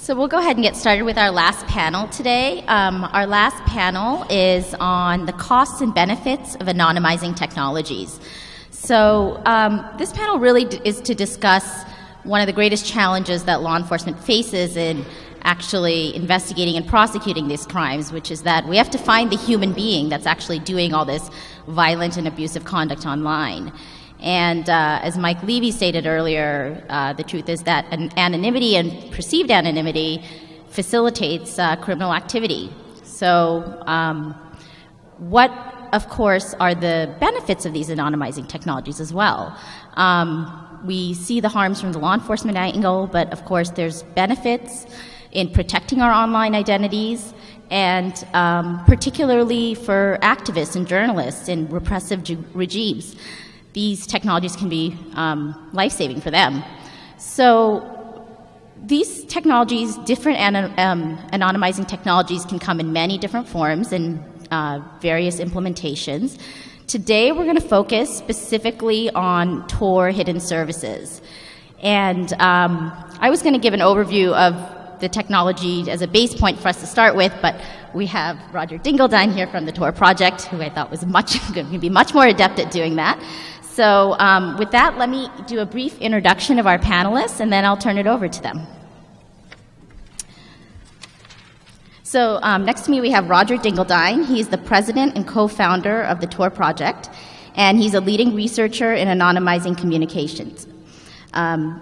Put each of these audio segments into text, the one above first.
So we'll go ahead and get started with our last panel today. Our last panel is on the costs and benefits of anonymizing technologies. So this panel really is to discuss one of the greatest challenges that law enforcement faces in actually investigating and prosecuting these crimes, which is that we have to find the human being that's actually doing all this violent and abusive conduct online. And as Mike Levy stated earlier, the truth is that anonymity and perceived anonymity facilitates criminal activity. So what, of course, are the benefits of these anonymizing technologies as well? We see the harms from the law enforcement angle, but of course there's benefits in protecting our online identities, and particularly for activists and journalists in repressive regimes. These technologies can be life-saving for them. So these technologies, different anonymizing technologies, can come in many different forms and various implementations. Today we're going to focus specifically on Tor hidden services. And I was going to give an overview of the technology as a base point for us to start with, but we have Roger Dingledine here from the Tor project, who I thought was going to be much more adept at doing that. So with that, let me do a brief introduction of our panelists, and then I'll turn it over to them. So next to me, we have Roger Dingledine. He's the president and co-founder of the Tor project, and he's a leading researcher in anonymizing communications.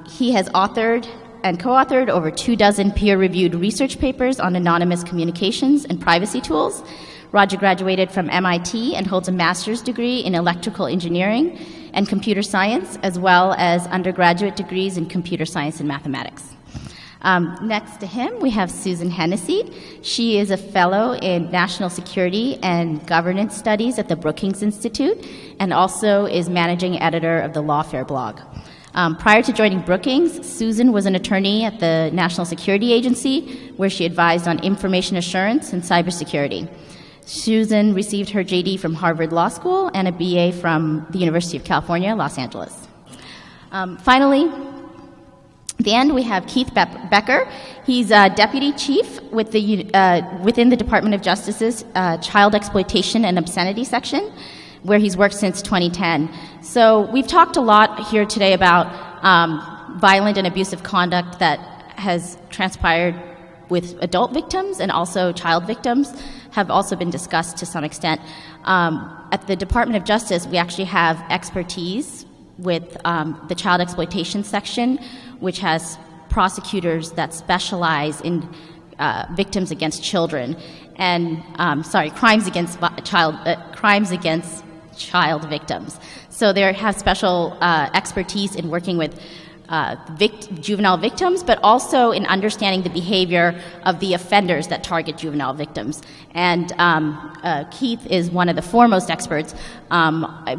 He has authored and co-authored over 24 peer-reviewed research papers on anonymous communications and privacy tools. Roger graduated from MIT and holds a master's degree in electrical engineering and computer science, as well as undergraduate degrees in computer science and mathematics. Next to him, we have Susan Hennessey. She is a fellow in national security and governance studies at the Brookings Institute, and also is managing editor of the Lawfare blog. Prior to joining Brookings, Susan was an attorney at the National Security Agency, where she advised on information assurance and cybersecurity. Susan received her JD from Harvard Law School and a BA from the University of California, Los Angeles. Finally, at the end, we have Keith Becker. He's a deputy chief with within the Department of Justice's Child Exploitation and Obscenity section, where he's worked since 2010. So we've talked a lot here today about violent and abusive conduct that has transpired with adult victims, and also child victims have also been discussed to some extent. At the Department of Justice, we actually have expertise with the Child Exploitation section, which has prosecutors that specialize in victims against children, and crimes against child victims. So they have special expertise in working with juvenile victims, but also in understanding the behavior of the offenders that target juvenile victims. And Keith is one of the foremost experts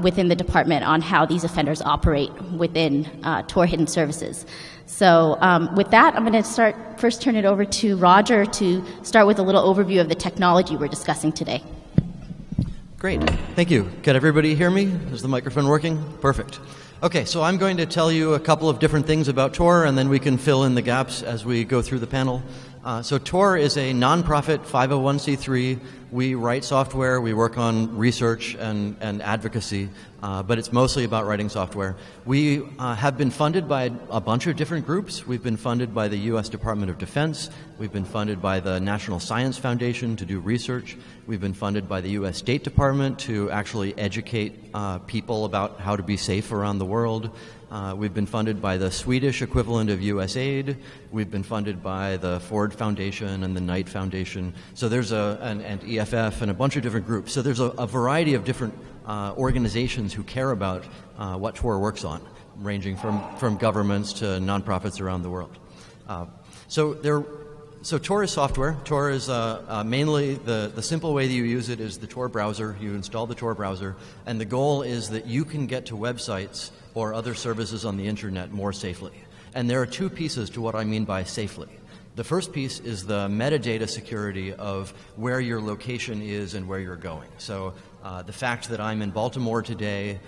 within the department on how these offenders operate within Tor hidden services. So with that, I'm going to first turn it over to Roger to start with a little overview of the technology we're discussing today. Great. Thank you. Can everybody hear me? Is the microphone working? Perfect. Okay, so I'm going to tell you a couple of different things about Tor, and then we can fill in the gaps as we go through the panel. So Tor is a nonprofit 501c3. We write software, we work on research and advocacy, but it's mostly about writing software. We have been funded by a bunch of different groups. We've been funded by the U.S. Department of Defense. We've been funded by the National Science Foundation to do research. We've been funded by the U.S. State Department to actually educate people about how to be safe around the world. We've been funded by the Swedish equivalent of USAID. We've been funded by the Ford Foundation and the Knight Foundation. So there's and EFF and a bunch of different groups. So there's a variety of different organizations who care about what Tor works on, ranging from governments to nonprofits around the world. So Tor is software. Tor is mainly the simple way that you use it is the Tor browser. You install the Tor browser, and the goal is that you can get to websites or other services on the internet more safely. And there are two pieces to what I mean by safely. The first piece is the metadata security of where your location is and where you're going. So The fact that I'm in Baltimore today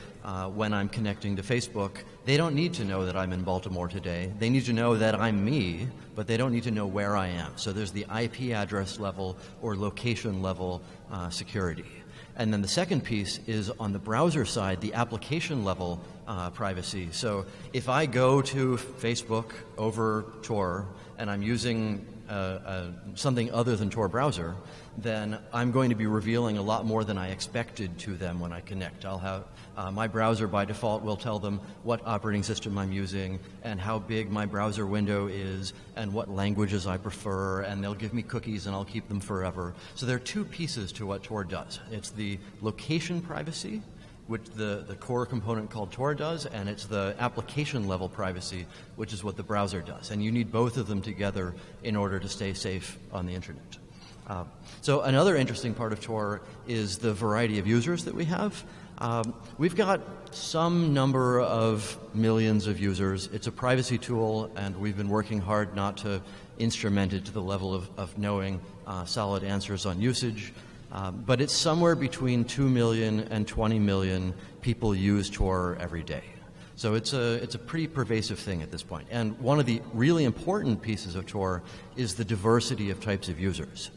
when I'm connecting to Facebook, they don't need to know that I'm in Baltimore today. They need to know that I'm me, but they don't need to know where I am. So there's the IP address level or location level security. And then the second piece is on the browser side, the application level privacy. So if I go to Facebook over Tor and I'm using something other than Tor browser, then I'm going to be revealing a lot more than I expected to them when I connect. I'll have my browser by default will tell them what operating system I'm using and how big my browser window is and what languages I prefer, and they'll give me cookies and I'll keep them forever. So there are two pieces to what Tor does. It's the location privacy, which the core component called Tor does, and it's the application level privacy, which is what the browser does. And you need both of them together in order to stay safe on the internet. So another interesting part of Tor is the variety of users that we have. We've got some number of millions of users. It's a privacy tool, and we've been working hard not to instrument it to the level of knowing solid answers on usage. But it's somewhere between 2 million and 20 million people use Tor every day. So it's a pretty pervasive thing at this point. And one of the really important pieces of Tor is the diversity of types of users.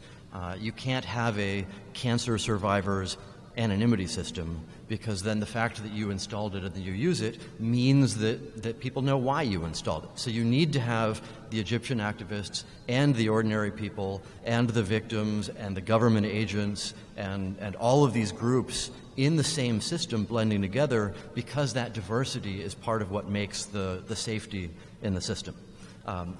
You can't have a cancer survivor's anonymity system, because then the fact that you installed it and that you use it means that people know why you installed it. So you need to have the Egyptian activists and the ordinary people and the victims and the government agents and all of these groups in the same system blending together, because that diversity is part of what makes the safety in the system.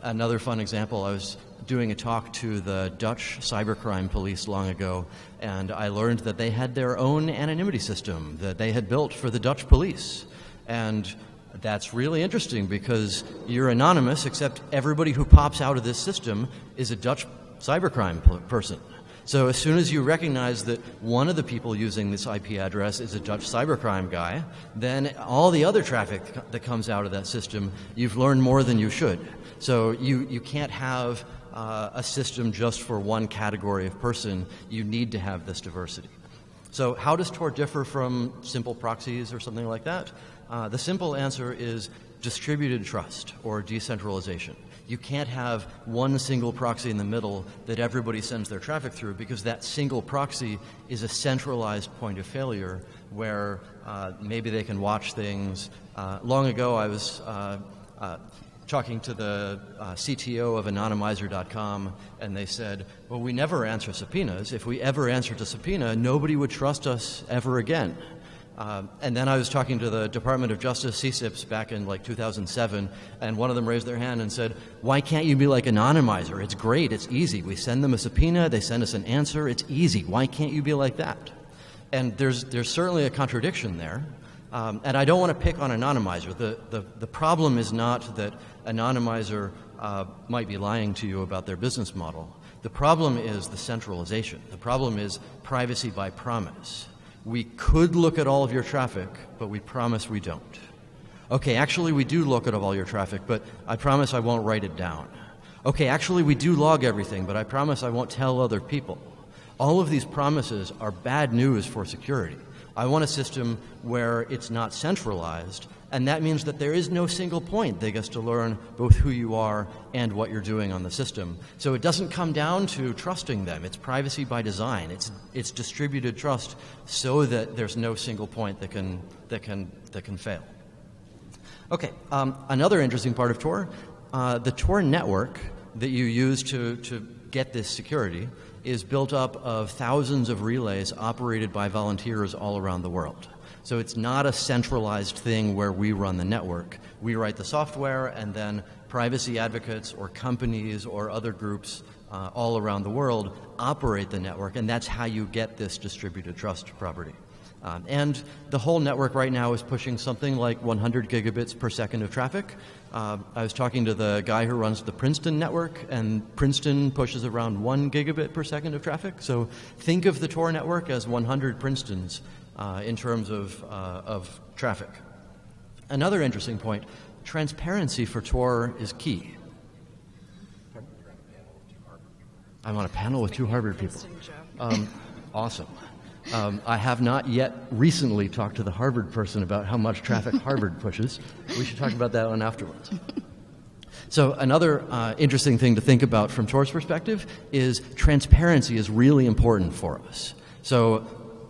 Another fun example, I was doing a talk to the Dutch cybercrime police long ago, and I learned that they had their own anonymity system that they had built for the Dutch police. And that's really interesting, because you're anonymous, except everybody who pops out of this system is a Dutch cybercrime person. So as soon as you recognize that one of the people using this IP address is a Dutch cybercrime guy, then all the other traffic that comes out of that system, you've learned more than you should. So you can't have a system just for one category of person. You need to have this diversity. So how does Tor differ from simple proxies or something like that? The simple answer is distributed trust or decentralization. You can't have one single proxy in the middle that everybody sends their traffic through, because that single proxy is a centralized point of failure where maybe they can watch things. Long ago, I was talking to the CTO of Anonymizer.com, and they said, well, we never answer subpoenas. If we ever answered a subpoena, nobody would trust us ever again. And then I was talking to the Department of Justice, CSIPs, back in like 2007, and one of them raised their hand and said, why can't you be like Anonymizer? It's great, it's easy. We send them a subpoena, they send us an answer, it's easy. Why can't you be like that? And there's certainly a contradiction there. And I don't want to pick on Anonymizer. The problem is not that Anonymizer might be lying to you about their business model. The problem is the centralization. The problem is privacy by promise. We could look at all of your traffic, but we promise we don't. Okay, actually we do look at all your traffic, but I promise I won't write it down. Okay, actually we do log everything, but I promise I won't tell other people. All of these promises are bad news for security. I want a system where it's not centralized, and that means that there is no single point that gets to learn both who you are and what you're doing on the system. So it doesn't come down to trusting them. It's privacy by design. It's distributed trust so that there's no single point that can fail. Okay, another interesting part of Tor, the Tor network that you use to get this security is built up of thousands of relays operated by volunteers all around the world. So it's not a centralized thing where we run the network. We write the software, and then privacy advocates or companies or other groups all around the world operate the network, and that's how you get this distributed trust property. And the whole network right now is pushing something like 100 gigabits per second of traffic. I was talking to the guy who runs the Princeton network, and Princeton pushes around 1 gigabit per second of traffic. So think of the Tor network as 100 Princetons in terms of traffic. Another interesting point, transparency for Tor is key. I'm on a panel with 2 Harvard people. Awesome. I have not yet recently talked to the Harvard person about how much traffic Harvard pushes. We should talk about that one afterwards. So another interesting thing to think about from Tor's perspective is transparency is really important for us. So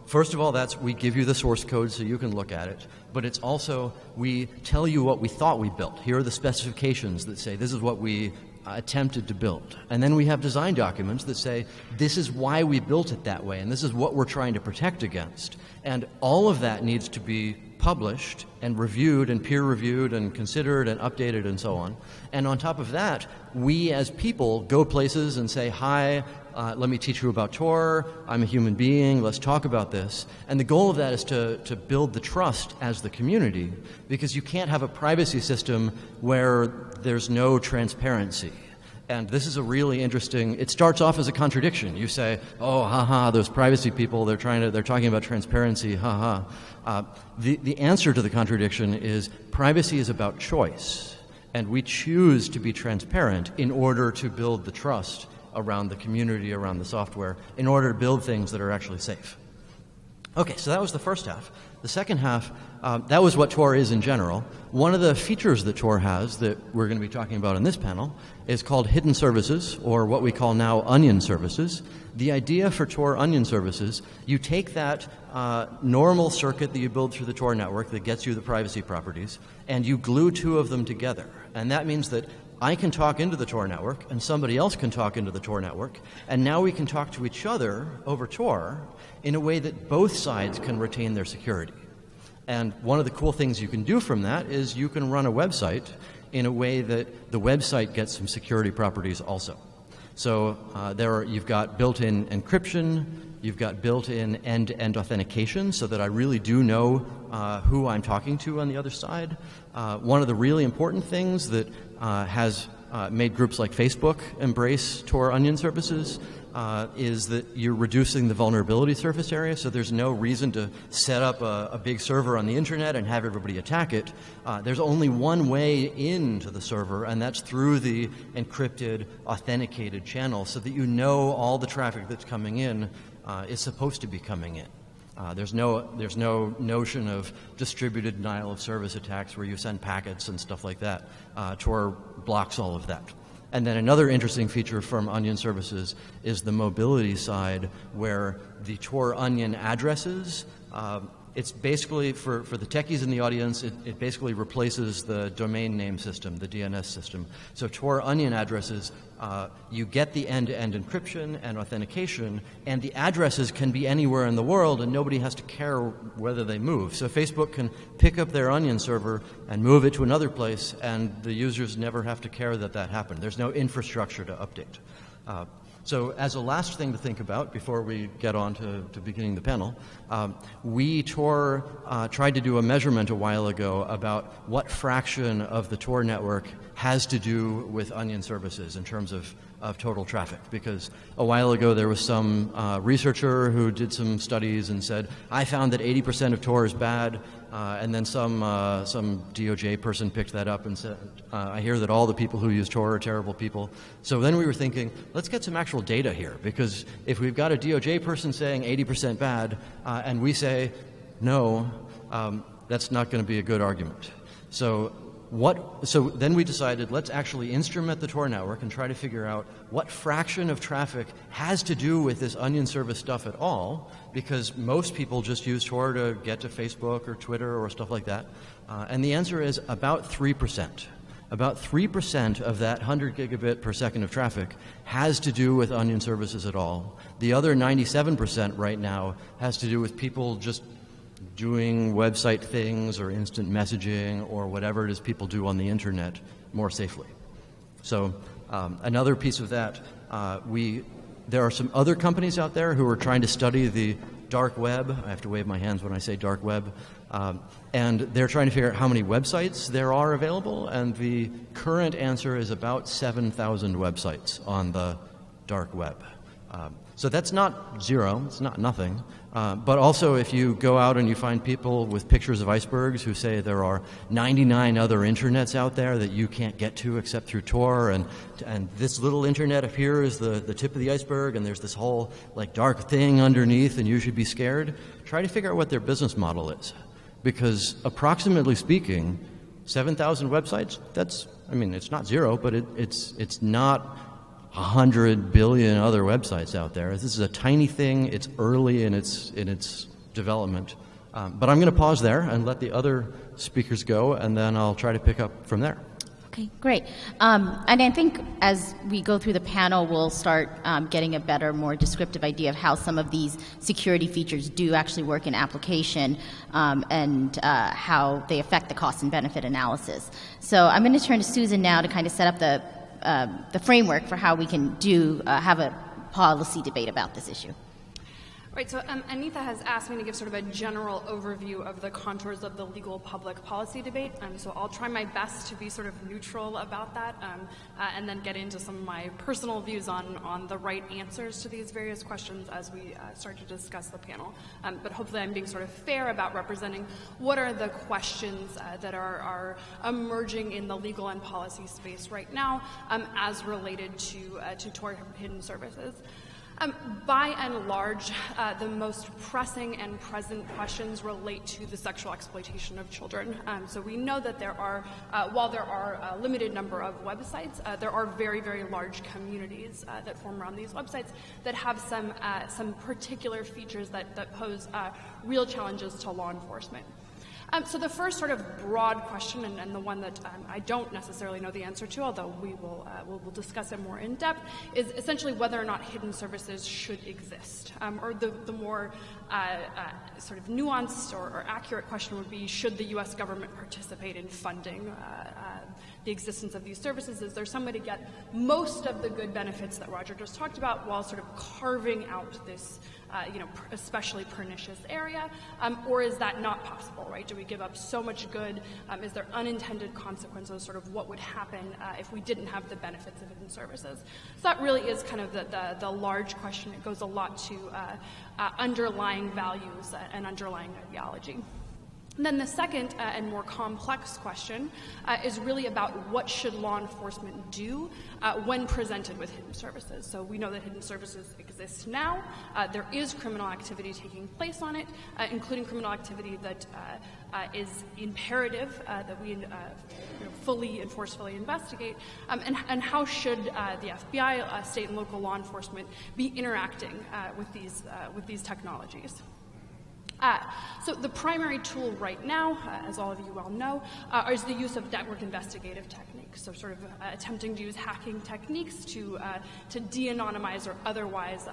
first of all, we give you the source code so you can look at it, but it's also we tell you what we thought we built. Here are the specifications that say this is what we attempted to build. And then we have design documents that say this is why we built it that way and this is what we're trying to protect against. And all of that needs to be published and reviewed and peer-reviewed and considered and updated and so on. And on top of that, we as people go places and say, hi, let me teach you about Tor, I'm a human being, let's talk about this. And the goal of that is to build the trust as the community, because you can't have a privacy system where there's no transparency. And this is a really interesting, it starts off as a contradiction. You say, oh, haha, those privacy people, they're talking about transparency, haha. The answer to the contradiction is privacy is about choice. And we choose to be transparent in order to build the trust around the community, around the software, in order to build things that are actually safe. Okay, so that was the first half. The second half, that was what Tor is in general. One of the features that Tor has that we're going to be talking about in this panel is called hidden services, or what we call now onion services. The idea for Tor onion services, you take that normal circuit that you build through the Tor network that gets you the privacy properties, and you glue two of them together. And that means that I can talk into the Tor network, and somebody else can talk into the Tor network, and now we can talk to each other over Tor in a way that both sides can retain their security. And one of the cool things you can do from that is you can run a website in a way that the website gets some security properties also. So you've got built-in encryption, you've got built-in end-to-end authentication so that I really do know who I'm talking to on the other side. One of the really important things that has made groups like Facebook embrace Tor onion services is that you're reducing the vulnerability surface area, so there's no reason to set up a big server on the internet and have everybody attack it. There's only one way into the server, and that's through the encrypted, authenticated channel, so that you know all the traffic that's coming in is supposed to be coming in. There's no notion of distributed denial of service attacks where you send packets and stuff like that. Tor blocks all of that. And then another interesting feature from Onion services is the mobility side, where the Tor Onion addresses, it's basically, for the techies in the audience, it basically replaces the domain name system, the DNS system. So Tor Onion addresses, you get the end-to-end encryption and authentication, and the addresses can be anywhere in the world, and nobody has to care whether they move. So Facebook can pick up their Onion server and move it to another place, and the users never have to care that that happened. There's no infrastructure to update. So as a last thing to think about before we get on to beginning the panel, we Tor tried to do a measurement a while ago about what fraction of the Tor network has to do with Onion services in terms of total traffic. Because a while ago there was some researcher who did some studies and said, I found that 80% of Tor is bad, and then some DOJ person picked that up and said, I hear that all the people who use Tor are terrible people. So then we were thinking, let's get some actual data here, because if we've got a DOJ person saying 80% bad, and we say no, that's not going to be a good argument. So then we decided, let's actually instrument the Tor network and try to figure out what fraction of traffic has to do with this Onion service stuff at all, because most people just use Tor to get to Facebook or Twitter or stuff like that. And the answer is about 3%. About 3% of that 100 gigabit per second of traffic has to do with Onion services at all. The other 97% right now has to do with people just doing website things or instant messaging or whatever it is people do on the internet more safely. So another piece of that, there are some other companies out there who are trying to study the dark web. I have to wave my hands when I say dark web. And they're trying to figure out how many websites there are available, and the current answer is about 7,000 websites on the dark web. So that's not zero, it's not nothing. But also if you go out and you find people with pictures of icebergs who say there are 99 other internets out there that you can't get to except through Tor, and this little internet up here is the tip of the iceberg, and there's this whole like dark thing underneath and you should be scared, try to figure out what their business model is. Because approximately speaking, 7,000 websites, it's not zero, but it's not 100 billion other websites out there. This is a tiny thing. It's early in its development. But I'm going to pause there and let the other speakers go, and then I'll try to pick up from there. Okay, great. And I think as we go through the panel, we'll start getting a better, more descriptive idea of how some of these security features do actually work in application, and how they affect the cost and benefit analysis. So I'm going to turn to Susan now to kind of set up the framework for how we can have a policy debate about this issue. Right, so Anitha has asked me to give sort of a general overview of the contours of the legal public policy debate, so I'll try my best to be sort of neutral about that, and then get into some of my personal views on the right answers to these various questions as we start to discuss the panel. But hopefully I'm being sort of fair about representing what are the questions that are emerging in the legal and policy space right now as related to Tor hidden services. By and large, the most pressing and present questions relate to the sexual exploitation of children. So we know that there are, while there are a limited number of websites, there are very, very large communities that form around these websites that have some particular features that pose real challenges to law enforcement. So the first sort of broad question, and the one that I don't necessarily know the answer to, although we'll discuss it more in depth, is essentially whether or not hidden services should exist. Or the more sort of nuanced or accurate question would be, should the U.S. government participate in funding the existence of these services? Is there some way to get most of the good benefits that Roger just talked about while sort of carving out this especially pernicious area, or is that not possible, right? Do we give up so much good? Is there unintended consequences, sort of what would happen if we didn't have the benefits of hidden services? So that really is kind of the large question. It goes a lot to underlying values and underlying ideology. And then the second and more complex question is really about what should law enforcement do when presented with hidden services. So we know that hidden services exist now. There is criminal activity taking place on it, including criminal activity that is imperative that we fully and forcefully investigate. And how should the FBI, state and local law enforcement be interacting with these technologies? So the primary tool right now, as all of you well know, is the use of network investigative techniques. So sort of attempting to use hacking techniques to de-anonymize or otherwise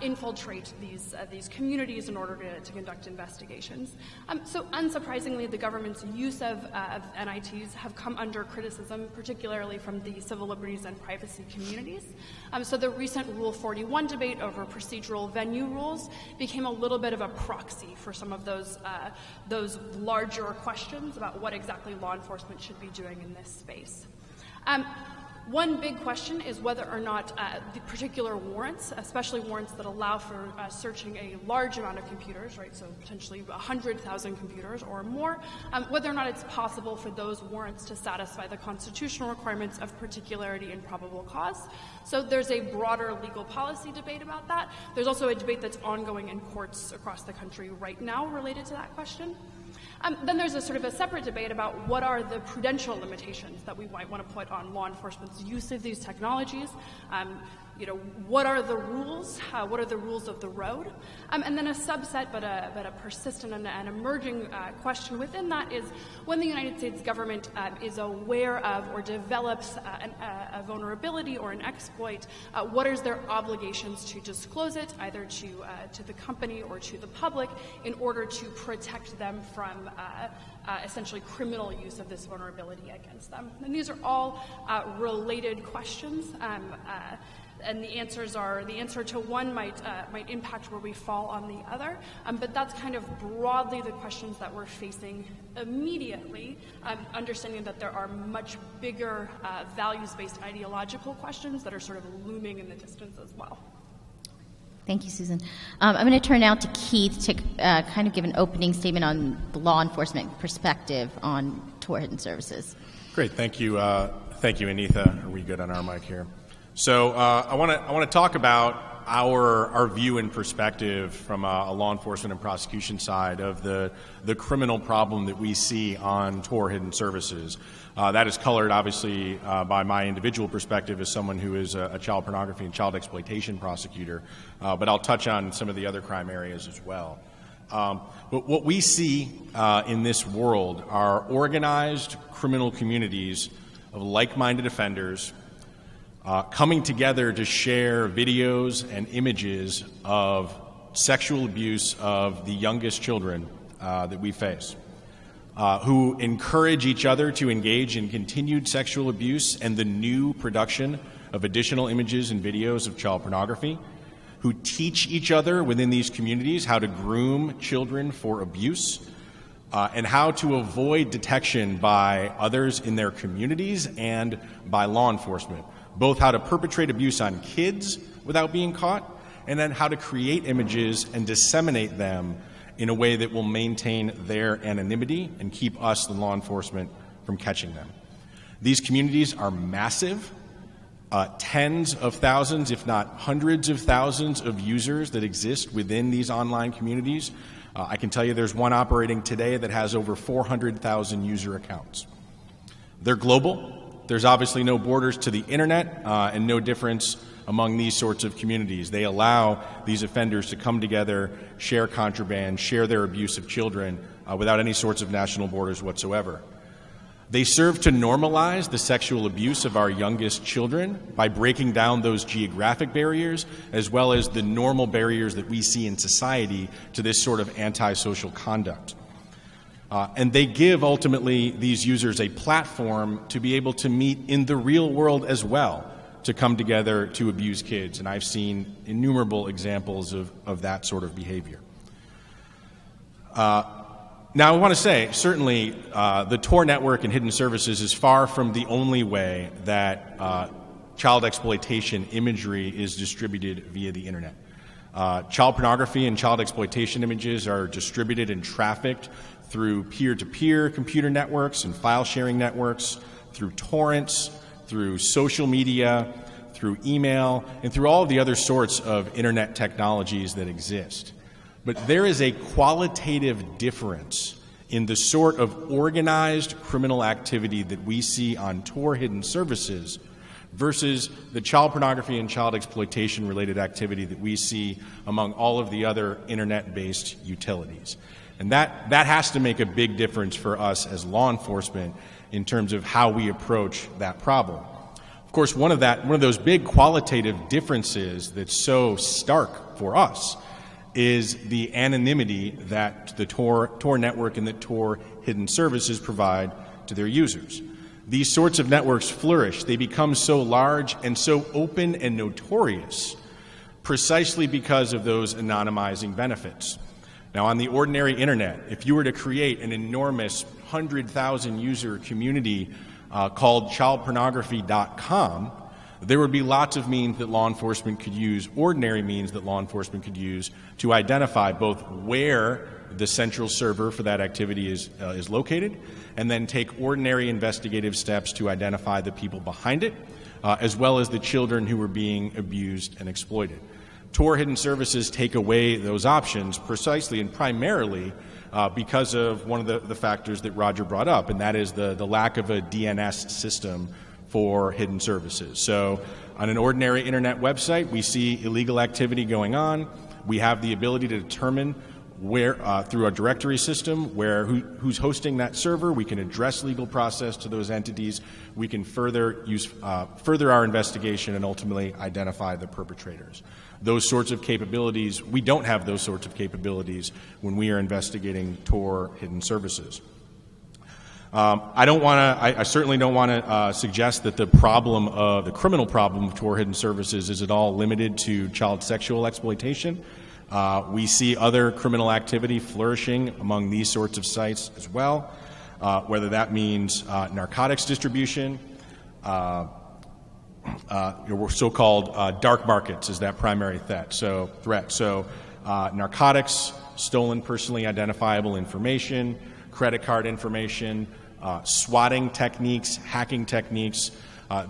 infiltrate these communities in order to conduct investigations. So unsurprisingly, the government's use of NITs have come under criticism, particularly from the civil liberties and privacy communities. So the recent Rule 41 debate over procedural venue rules became a little bit of a proxy for some of those larger questions about what exactly law enforcement should be doing in this space. One big question is whether or not the particular warrants, especially warrants that allow for searching a large amount of computers, right, so potentially 100,000 computers or more, whether or not it's possible for those warrants to satisfy the constitutional requirements of particularity and probable cause. So there's a broader legal policy debate about that. There's also a debate that's ongoing in courts across the country right now related to that question. Then there's a sort of a separate debate about what are the prudential limitations that we might want to put on law enforcement's use of these technologies. What are the rules? What are the rules of the road? And then a subset, but a persistent and emerging question within that is when the United States government is aware of or develops a vulnerability or an exploit, what is their obligations to disclose it, either to the company or to the public, in order to protect them from essentially criminal use of this vulnerability against them? And these are all related questions. And the answer to one might impact where we fall on the other, but that's kind of broadly the questions that we're facing immediately, understanding that there are much bigger values-based ideological questions that are sort of looming in the distance as well. Thank you, Susan. I'm going to turn now to Keith to kind of give an opening statement on the law enforcement perspective on Tor Hidden Services. Great, thank you, Anitha. Are we good on our mic here? So I want to talk about our view and perspective from a law enforcement and prosecution side of the criminal problem that we see on Tor Hidden Services. That is colored, obviously, by my individual perspective as someone who is a child pornography and child exploitation prosecutor, but I'll touch on some of the other crime areas as well. But what we see in this world are organized criminal communities of like-minded offenders coming together to share videos and images of sexual abuse of the youngest children that we face, who encourage each other to engage in continued sexual abuse and the new production of additional images and videos of child pornography, who teach each other within these communities how to groom children for abuse, and how to avoid detection by others in their communities and by law enforcement, both how to perpetrate abuse on kids without being caught, and then how to create images and disseminate them in a way that will maintain their anonymity and keep us, the law enforcement, from catching them. These communities are massive. Tens of thousands, if not hundreds of thousands of users that exist within these online communities. I can tell you there's one operating today that has over 400,000 user accounts. They're global. There's obviously no borders to the internet and no difference among these sorts of communities. They allow these offenders to come together, share contraband, share their abuse of children without any sorts of national borders whatsoever. They serve to normalize the sexual abuse of our youngest children by breaking down those geographic barriers as well as the normal barriers that we see in society to this sort of antisocial conduct. And they give, ultimately, these users a platform to be able to meet in the real world as well, to come together to abuse kids. And I've seen innumerable examples of that sort of behavior. Now, I want to say, certainly, the Tor network and hidden services is far from the only way that child exploitation imagery is distributed via the internet. Child pornography and child exploitation images are distributed and trafficked through peer-to-peer computer networks and file-sharing networks, through torrents, through social media, through email, and through all of the other sorts of internet technologies that exist. But there is a qualitative difference in the sort of organized criminal activity that we see on Tor Hidden Services versus the child pornography and child exploitation related activity that we see among all of the other internet-based utilities. And that has to make a big difference for us as law enforcement in terms of how we approach that problem. Of course, one of those big qualitative differences that's so stark for us is the anonymity that the Tor network and the Tor hidden services provide to their users. These sorts of networks flourish. They become so large and so open and notorious precisely because of those anonymizing benefits. Now, on the ordinary internet, if you were to create an enormous 100,000 user community called childpornography.com, there would be lots of means that law enforcement could use, ordinary means that law enforcement could use to identify both where the central server for that activity is located, and then take ordinary investigative steps to identify the people behind it, as well as the children who were being abused and exploited. Tor hidden services take away those options precisely and primarily because of one of the factors that Roger brought up, and that is the lack of a DNS system for hidden services. So on an ordinary internet website, we see illegal activity going on. We have the ability to determine where, through our directory system, who's hosting that server. We can address legal process to those entities. We can further our investigation and ultimately identify the perpetrators. Those sorts of capabilities, we don't have those sorts of capabilities when we are investigating Tor hidden services. I certainly don't want to suggest that the criminal problem of Tor hidden services is at all limited to child sexual exploitation. We see other criminal activity flourishing among these sorts of sites as well, whether that means narcotics distribution, so-called dark markets is that primary threat. So narcotics, stolen personally identifiable information, credit card information, swatting techniques, hacking techniques.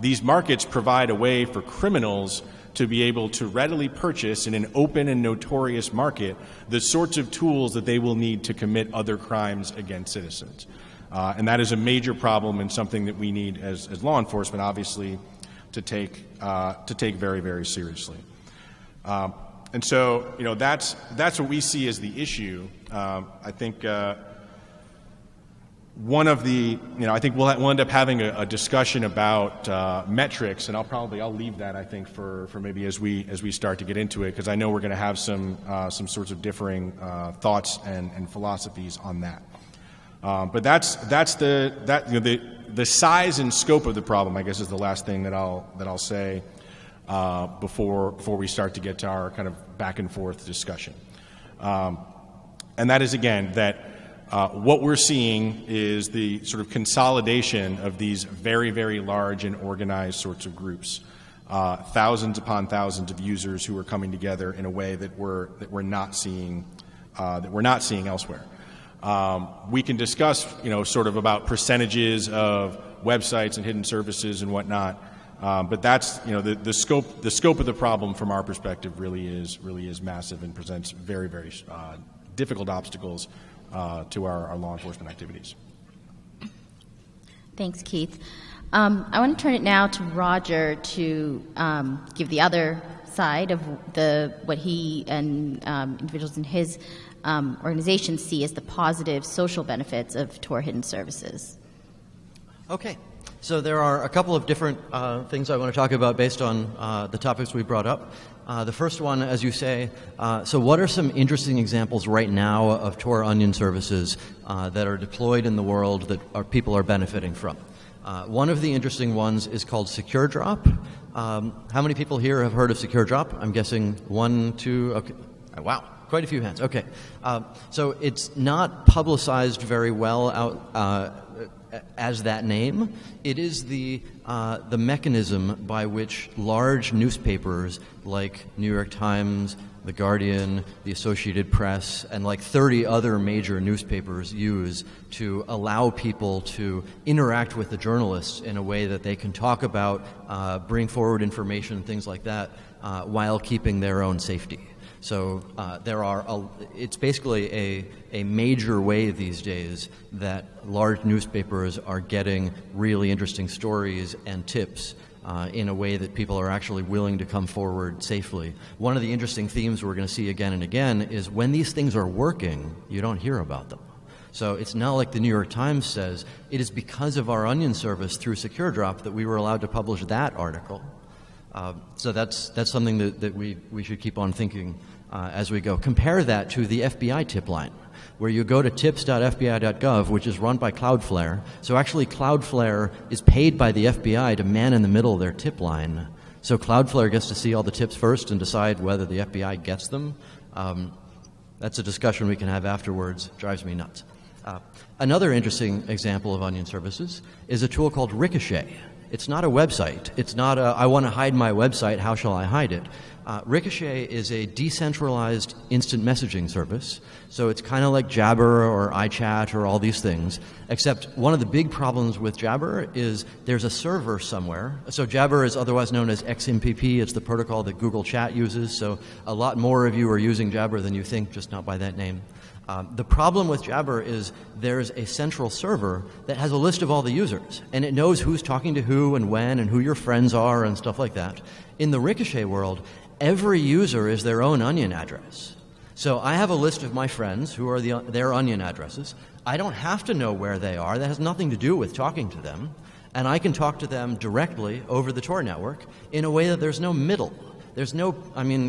These markets provide a way for criminals to be able to readily purchase in an open and notorious market the sorts of tools that they will need to commit other crimes against citizens. And that is a major problem and something that we need as law enforcement, obviously, to take very, very seriously. And so, that's what we see as the issue. I think one of the, I think we'll end up having a discussion about metrics, and I'll leave that, I think, for maybe as we start to get into it, because I know we're going to have some sorts of differing thoughts and philosophies on that. But that's the size and scope of the problem, I guess, is the last thing that I'll say before we start to get to our kind of back and forth discussion. And that is, again, that what we're seeing is the sort of consolidation of these very, very large and organized sorts of groups, thousands upon thousands of users who are coming together in a way that we're not seeing elsewhere. We can discuss, sort of about percentages of websites and hidden services and whatnot, but that's, the scope of the problem from our perspective really is massive and presents very, very difficult obstacles to our law enforcement activities. Thanks, Keith. I want to turn it now to Roger to give the other side of what he and individuals in his organization see as the positive social benefits of Tor hidden services. Okay. So there are a couple of different things I want to talk about based on the topics we brought up. The first one, as you say, so what are some interesting examples right now of Tor onion services that are deployed in the world that people are benefiting from? One of the interesting ones is called Secure Drop. How many people here have heard of Secure Drop? I'm guessing 1, 2, okay. Wow, quite a few hands. Okay. So it's not publicized very well out as that name. It is the mechanism by which large newspapers like New York Times, The Guardian, the Associated Press, and like 30 other major newspapers use to allow people to interact with the journalists in a way that they can talk about, bring forward information, things like that, while keeping their own safety. So it's basically a major way these days that large newspapers are getting really interesting stories and tips in a way that people are actually willing to come forward safely. One of the interesting themes we're going to see again and again is when these things are working, you don't hear about them. So it's not like the New York Times says, it is because of our onion service through Secure Drop that we were allowed to publish that article. So that's something that we should keep on thinking as we go. Compare that to the FBI tip line, where you go to tips.fbi.gov, which is run by Cloudflare. So actually Cloudflare is paid by the FBI to man in the middle of their tip line. So Cloudflare gets to see all the tips first and decide whether the FBI gets them. That's a discussion we can have afterwards. Drives me nuts. Another interesting example of onion services is a tool called Ricochet. It's not a website. It's not I want to hide my website, how shall I hide it? Ricochet is a decentralized instant messaging service. So it's kind of like Jabber or iChat or all these things, except one of the big problems with Jabber is there's a server somewhere. So Jabber is otherwise known as XMPP. It's the protocol that Google Chat uses. So a lot more of you are using Jabber than you think, just not by that name. The problem with Jabber is there's a central server that has a list of all the users, and it knows who's talking to who and when and who your friends are and stuff like that. In the Ricochet world, every user is their own onion address. So I have a list of my friends who are their onion addresses. I don't have to know where they are. That has nothing to do with talking to them. And I can talk to them directly over the Tor network in a way that there's no middle. There's no,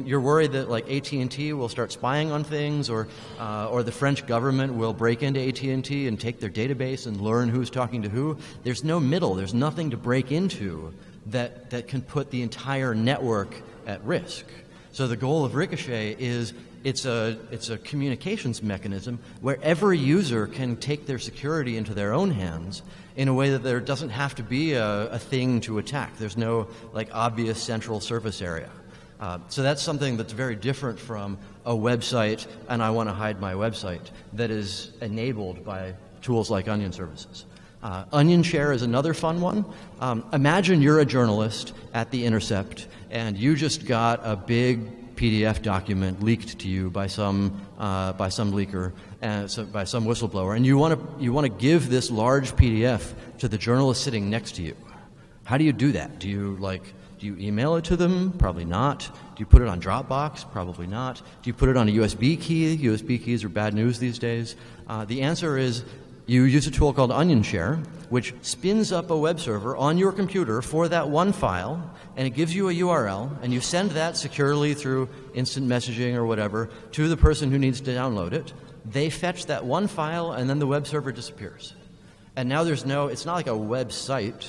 you're worried that like AT&T will start spying on things or the French government will break into AT&T and take their database and learn who's talking to who. There's no middle. There's nothing to break into that can put the entire network at risk. So the goal of Ricochet is it's a communications mechanism where every user can take their security into their own hands in a way that there doesn't have to be a thing to attack. There's no like obvious central surface area. So that's something that's very different from a website, and I want to hide my website, that is enabled by tools like onion services. Onion Share is another fun one. Imagine you're a journalist at The Intercept, and you just got a big PDF document leaked to you by some leaker, by some whistleblower, and you want to give this large PDF to the journalist sitting next to you. How do you do that? Do you email it to them? Probably not. Do you put it on Dropbox? Probably not. Do you put it on a USB key? USB keys are bad news these days. The answer is you use a tool called Onion Share, which spins up a web server on your computer for that one file, and it gives you a URL, and you send that securely through instant messaging or whatever to the person who needs to download it. They fetch that one file, and then the web server disappears. And now it's not like a website.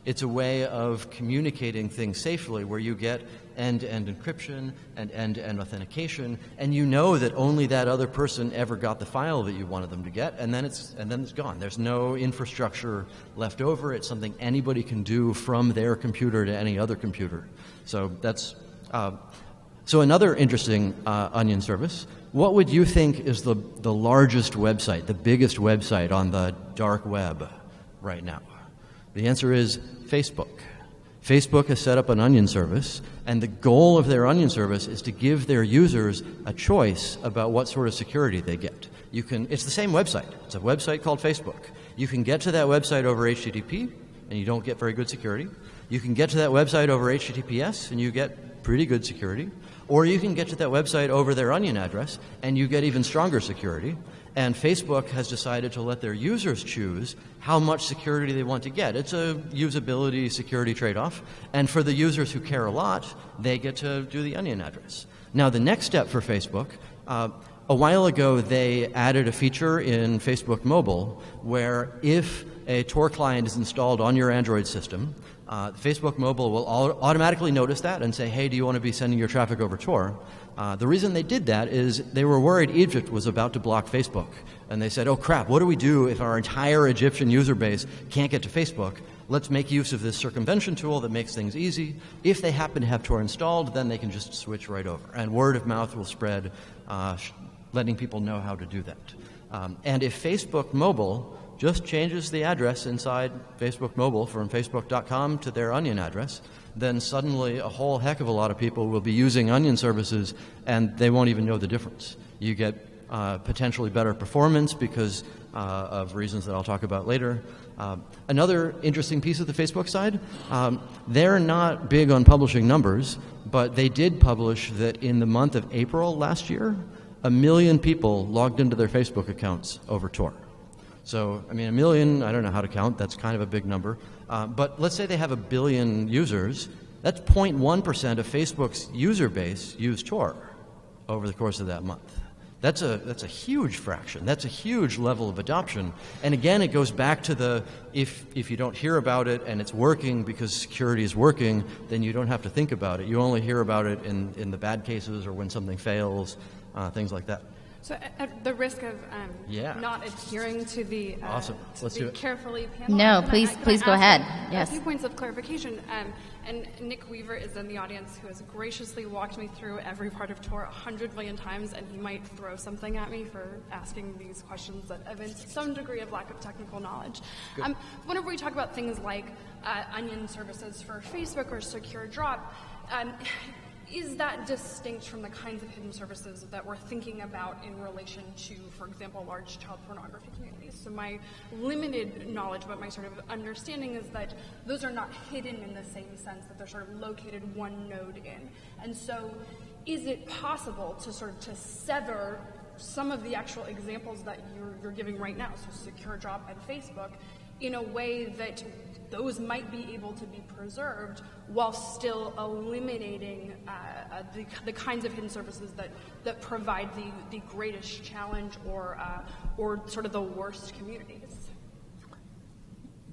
It's a way of communicating things safely where you get end-to-end encryption and end-to-end authentication, and you know that only that other person ever got the file that you wanted them to get, and then it's gone. There's no infrastructure left over. It's something anybody can do from their computer to any other computer. So that's so another interesting Onion service. What would you think is the largest website, the biggest website on the dark web right now? The answer is Facebook. Facebook has set up an Onion service, and the goal of their Onion service is to give their users a choice about what sort of security they get. It's the same website. It's a website called Facebook. You can get to that website over HTTP, and you don't get very good security. You can get to that website over HTTPS, and you get pretty good security. Or you can get to that website over their Onion address, and you get even stronger security. And Facebook has decided to let their users choose how much security they want to get. It's a usability security trade-off. And for the users who care a lot, they get to do the Onion address. Now, the next step for Facebook, a while ago they added a feature in Facebook Mobile where if a Tor client is installed on your Android system, Facebook Mobile will automatically notice that and say, hey, do you want to be sending your traffic over Tor? The reason they did that is they were worried Egypt was about to block Facebook. And they said, oh crap, what do we do if our entire Egyptian user base can't get to Facebook? Let's make use of this circumvention tool that makes things easy. If they happen to have Tor installed, then they can just switch right over. And word of mouth will spread, letting people know how to do that. And if Facebook Mobile just changes the address inside Facebook Mobile from facebook.com to their Onion address, then suddenly a whole heck of a lot of people will be using Onion services and they won't even know the difference. You get potentially better performance because of reasons that I'll talk about later. Another interesting piece of the Facebook side, they're not big on publishing numbers, but they did publish that in the month of April last year, 1 million people logged into their Facebook accounts over Tor. So, I mean, 1 million, I don't know how to count, that's kind of a big number. But let's say they have 1 billion users, that's 0.1% of Facebook's user base use Tor over the course of that month. That's a huge fraction. That's a huge level of adoption. And again, it goes back to if you don't hear about it and it's working because security is working, then you don't have to think about it. You only hear about it in the bad cases or when something fails, things like that. So at the risk of not adhering to the, awesome. Let's do it. Carefully panel. No, please go ahead. Yes. A few points of clarification. And Nick Weaver is in the audience who has graciously walked me through every part of Tor 100 million times, and he might throw something at me for asking these questions that evince some degree of lack of technical knowledge. Whenever we talk about things like Onion services for Facebook or Secure Drop, is that distinct from the kinds of hidden services that we're thinking about in relation to, for example, large child pornography communities? So my limited knowledge, but my sort of understanding is that those are not hidden in the same sense that they're sort of located one node in. And so is it possible to sort of to sever some of the actual examples that you're giving right now, so Secure Drop and Facebook, in a way that those might be able to be preserved while still eliminating the kinds of hidden services that provide the greatest challenge or sort of the worst communities?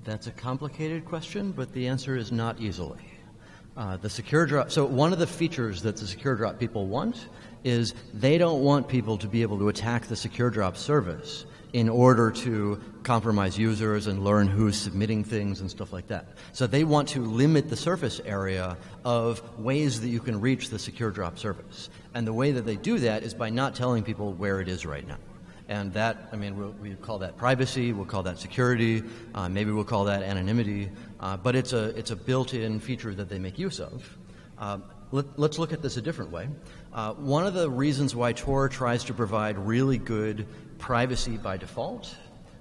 That's a complicated question, but the answer is not easily. The secure drop. So one of the features that the secure drop people want is they don't want people to be able to attack the secure drop service in order to compromise users and learn who's submitting things and stuff like that. So they want to limit the surface area of ways that you can reach the secure drop service. And the way that they do that is by not telling people where it is right now. And that, I mean, we call that privacy, we'll call that security, maybe we'll call that anonymity, but it's a built-in feature that they make use of. Let's look at this a different way. One of the reasons why Tor tries to provide really good privacy by default,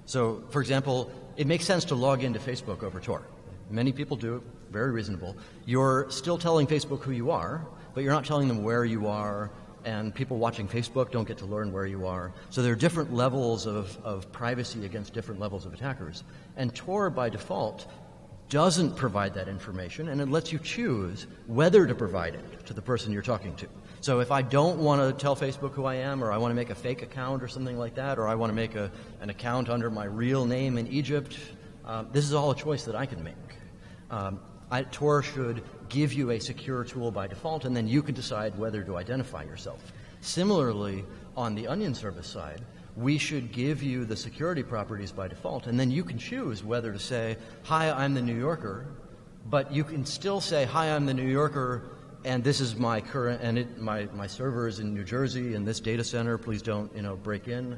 so for example, it makes sense to log into Facebook over Tor. Many people do it, very reasonable. You're still telling Facebook who you are, but you're not telling them where you are, and people watching Facebook don't get to learn where you are. So there are different levels of privacy against different levels of attackers. And Tor, by default, doesn't provide that information, and it lets you choose whether to provide it to the person you're talking to. So if I don't want to tell Facebook who I am, or I want to make a fake account or something like that, or I want to make an account under my real name in Egypt, this is all a choice that I can make. Tor should give you a secure tool by default, and then you can decide whether to identify yourself. Similarly, on the Onion service side, we should give you the security properties by default, and then you can choose whether to say, hi, I'm the New Yorker, but you can still say, hi, I'm the New Yorker, and this is my current, and my server is in New Jersey in this data center, please don't break in.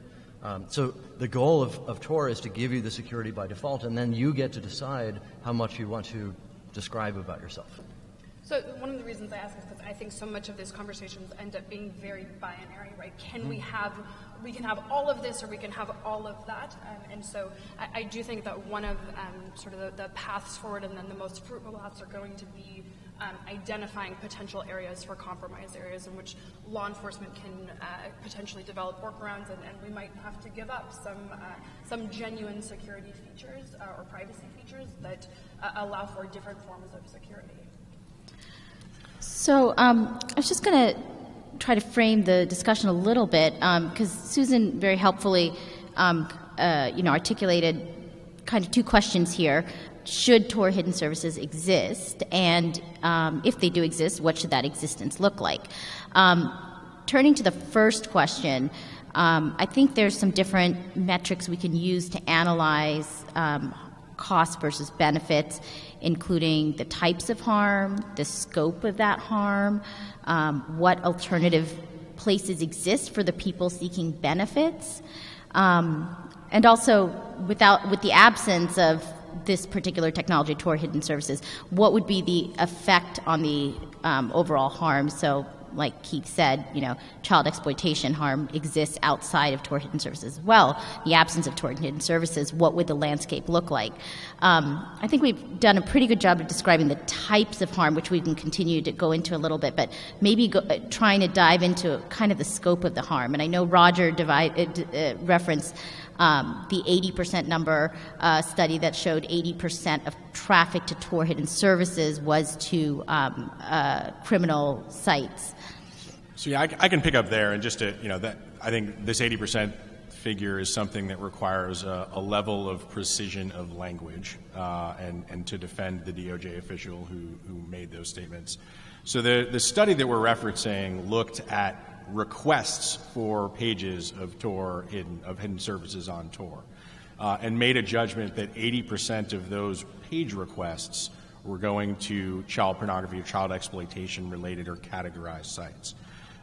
So the goal of Tor is to give you the security by default, and then you get to decide how much you want to describe about yourself. So one of the reasons I ask is because I think so much of these conversations end up being very binary, right? We can have all of this or we can have all of that. And so I do think that one of sort of the paths forward and then the most fruitful paths are going to be identifying potential areas for compromise, areas in which law enforcement can potentially develop workarounds, and we might have to give up some genuine security features or privacy features that allow for different forms of security. So I was just going to try to frame the discussion a little bit because Susan very helpfully articulated kind of two questions here. Should Tor hidden services exist? And if they do exist, what should that existence look like? Turning to the first question, I think there's some different metrics we can use to analyze cost versus benefits, including the types of harm, the scope of that harm, what alternative places exist for the people seeking benefits, and also with the absence of this particular technology, Tor hidden services, what would be the effect on the overall harm? So, like Keith said, child exploitation harm exists outside of Tor hidden services as well. The absence of Tor hidden services, what would the landscape look like? I think we've done a pretty good job of describing the types of harm, which we can continue to go into a little bit, but maybe trying to dive into kind of the scope of the harm. And I know Roger referenced the 80% number study that showed 80% of traffic to Tor hidden services was to criminal sites. So yeah, I can pick up there, and just to that I think this 80% figure is something that requires a level of precision of language, and to defend the DOJ official who made those statements. So the study that we're referencing looked at requests for pages of Tor hidden services on Tor, and made a judgment that 80% of those page requests were going to child pornography or child exploitation related or categorized sites.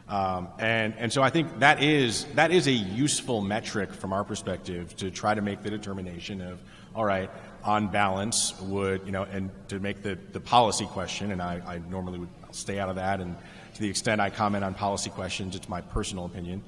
And so I think that is a useful metric from our perspective to try to make the determination of, all right, on balance would, and to make the policy question, and I normally would stay out of that, and to the extent I comment on policy questions, it's my personal opinion,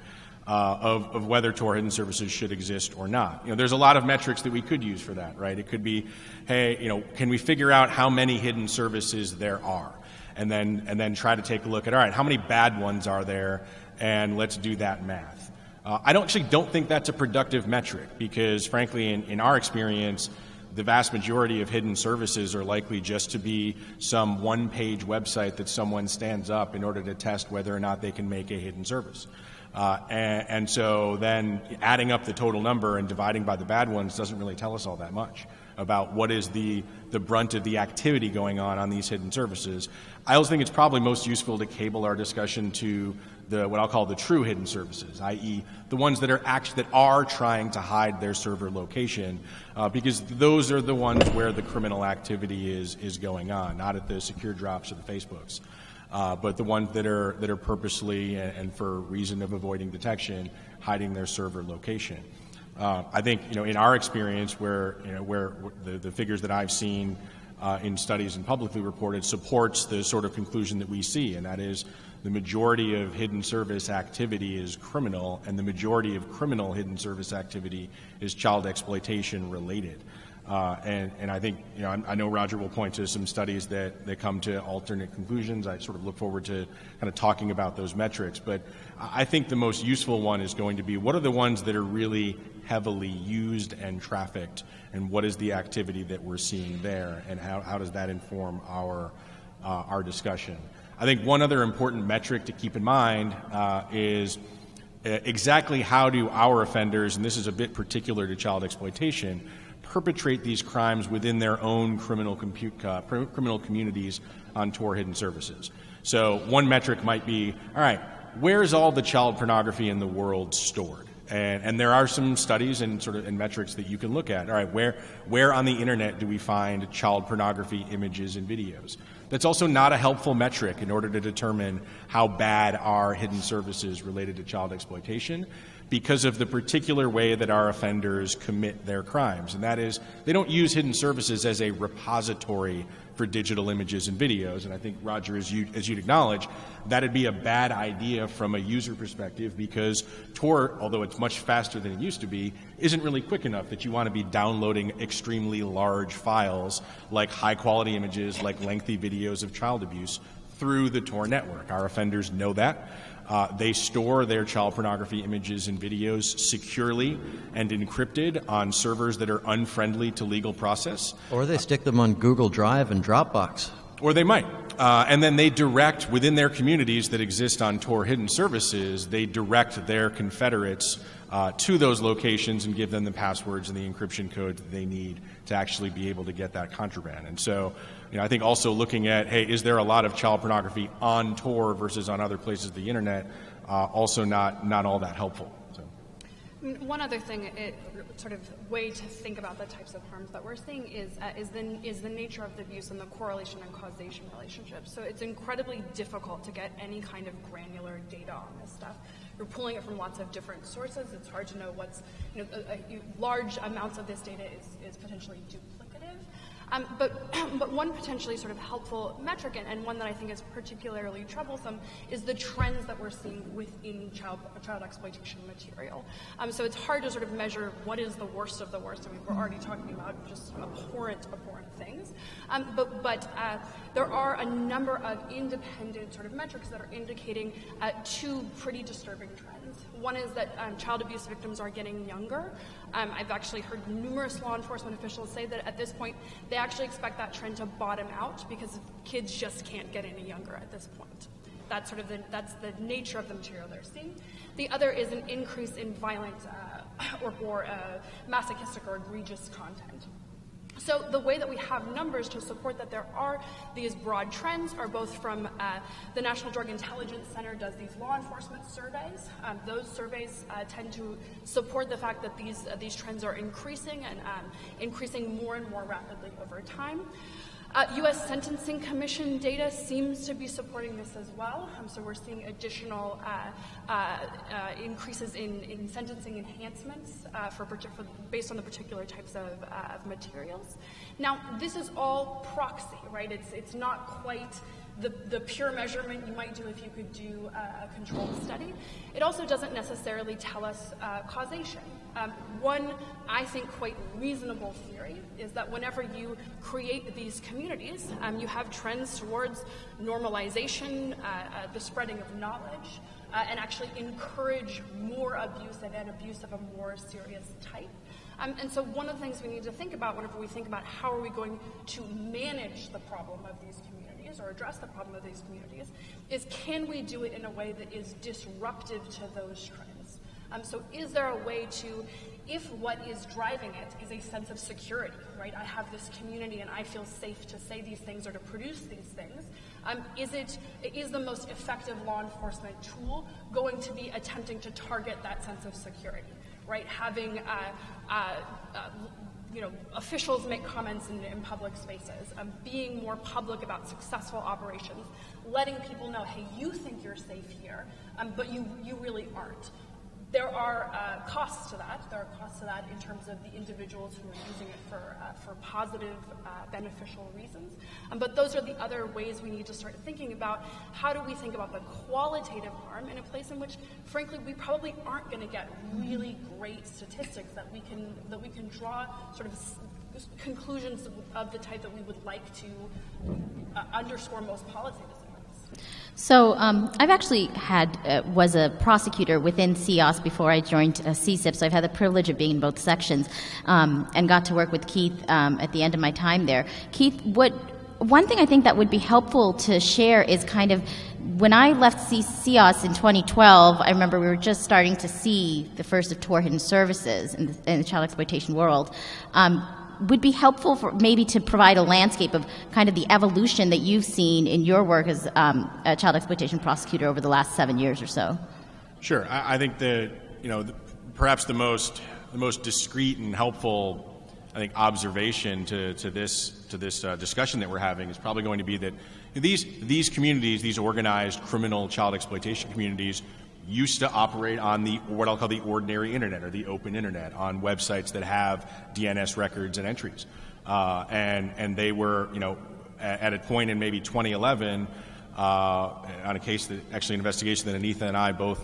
of whether Tor hidden services should exist or not. There's a lot of metrics that we could use for that, right? It could be, hey, can we figure out how many hidden services there are? And then try to take a look at, all right, how many bad ones are there, and let's do that math. I actually don't think that's a productive metric because, frankly, in our experience, the vast majority of hidden services are likely just to be some one-page website that someone stands up in order to test whether or not they can make a hidden service. And so then adding up the total number and dividing by the bad ones doesn't really tell us all that much. about what is the brunt of the activity going on these hidden services. I also think it's probably most useful to cable our discussion to what I'll call the true hidden services, i.e. the ones that are trying to hide their server location, because those are the ones where the criminal activity is going on, not at the secure drops or the Facebooks, but the ones that are purposely and for reason of avoiding detection, hiding their server location. I think in our experience, where the figures that I've seen in studies and publicly reported supports the sort of conclusion that we see, and that is the majority of hidden service activity is criminal, and the majority of criminal hidden service activity is child exploitation related. And I think, I know Roger will point to some studies that come to alternate conclusions. I sort of look forward to kind of talking about those metrics. But I think the most useful one is going to be, what are the ones that are really heavily used and trafficked, and what is the activity that we're seeing there, and how does that inform our discussion? I think one other important metric to keep in mind is exactly how do our offenders, and this is a bit particular to child exploitation, perpetrate these crimes within their own criminal communities on Tor hidden services. So one metric might be, all right, where's all the child pornography in the world stored? And there are some studies and metrics that you can look at. All right, where on the internet do we find child pornography images and videos? That's also not a helpful metric in order to determine how bad are hidden services related to child exploitation, because of the particular way that our offenders commit their crimes. And that is, they don't use hidden services as a repository for digital images and videos. And I think, Roger, as you'd acknowledge, that'd be a bad idea from a user perspective, because Tor, although it's much faster than it used to be, isn't really quick enough that you want to be downloading extremely large files like high-quality images, like lengthy videos of child abuse through the Tor network. Our offenders know that. They store their child pornography images and videos securely and encrypted on servers that are unfriendly to legal process. Or they stick them on Google Drive and Dropbox. Or they might. And then they direct, within their communities that exist on Tor hidden services, they direct their confederates to those locations and give them the passwords and the encryption code that they need to actually be able to get that contraband. And so, I think also looking at, hey, is there a lot of child pornography on Tor versus on other places of the internet, also not all that helpful. So. One other thing, sort of way to think about the types of harms that we're seeing is the nature of the abuse and the correlation and causation relationship. So it's incredibly difficult to get any kind of granular data on this stuff. You're pulling it from lots of different sources. It's hard to know what's, large amounts of this data is potentially duplicative. But one potentially sort of helpful metric, and one that I think is particularly troublesome, is the trends that we're seeing within child exploitation material. So it's hard to sort of measure what is the worst of the worst. I mean, we're already talking about just abhorrent things. But there are a number of independent sort of metrics that are indicating two pretty disturbing trends. One is that child abuse victims are getting younger. I've actually heard numerous law enforcement officials say that at this point they actually expect that trend to bottom out because kids just can't get any younger at this point. That's the nature of the material they're seeing. The other is an increase in violent or masochistic or egregious content. So the way that we have numbers to support that there are these broad trends are both from the National Drug Intelligence Center does these law enforcement surveys. Those surveys tend to support the fact that these trends are increasing and increasing more and more rapidly over time. U.S. Sentencing Commission data seems to be supporting this as well. So we're seeing additional increases in sentencing enhancements based on the particular types of materials. Now, this is all proxy, right? It's not quite the pure measurement you might do if you could do a controlled study. It also doesn't necessarily tell us causation. One, I think, quite reasonable theory is that whenever you create these communities, you have trends towards normalization, the spreading of knowledge, and actually encourage more abuse and abuse of a more serious type. And so one of the things we need to think about whenever we think about how are we going to manage the problem of these communities or address the problem of these communities is, can we do it in a way that is disruptive to those trends? So is there a way to if what is driving it is a sense of security, right? I have this community and I feel safe to say these things or to produce these things. Is the most effective law enforcement tool going to be attempting to target that sense of security, right? Having officials make comments in public spaces, being more public about successful operations, letting people know, hey, you think you're safe here, but you really aren't. There are costs to that. There are costs to that in terms of the individuals who are using it for positive, beneficial reasons. But those are the other ways we need to start thinking about how do we think about the qualitative harm in a place in which, frankly, we probably aren't going to get really great statistics that we can draw sort of conclusions of the type that we would like to underscore most policy decisions. So I've actually was a prosecutor within CEOS before I joined CSIP, so I've had the privilege of being in both sections and got to work with Keith at the end of my time there. Keith, one thing I think that would be helpful to share is kind of when I left CEOS in 2012, I remember we were just starting to see the first of Tor hidden services in the child exploitation world. Would be helpful for maybe to provide a landscape of kind of the evolution that you've seen in your work as a child exploitation prosecutor over the last 7 years or so. Sure, I think perhaps the most discreet and helpful, I think, observation to this discussion that we're having is probably going to be that these communities, these organized criminal child exploitation communities, used to operate on what I'll call the ordinary internet or the open internet, on websites that have DNS records and entries. And they were, at a point in maybe 2011, on a case that actually an investigation that Anitha and I both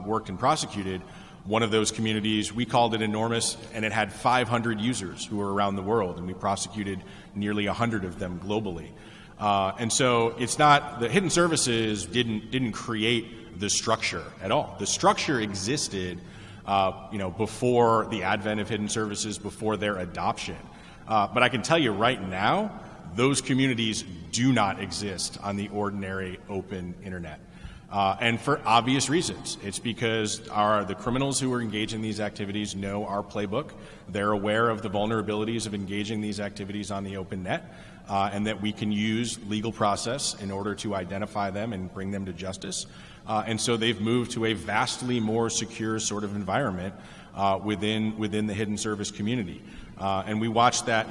worked and prosecuted, one of those communities, we called it enormous, and it had 500 users who were around the world, and we prosecuted nearly 100 of them globally. And so it's not, the hidden services didn't create the structure at all. The structure existed, before the advent of hidden services, before their adoption. But I can tell you right now, those communities do not exist on the ordinary open internet. And for obvious reasons. It's because the criminals who are engaged in these activities know our playbook. They're aware of the vulnerabilities of engaging these activities on the open net, and that we can use legal process in order to identify them and bring them to justice. And so they've moved to a vastly more secure sort of environment within the hidden service community. And we watched that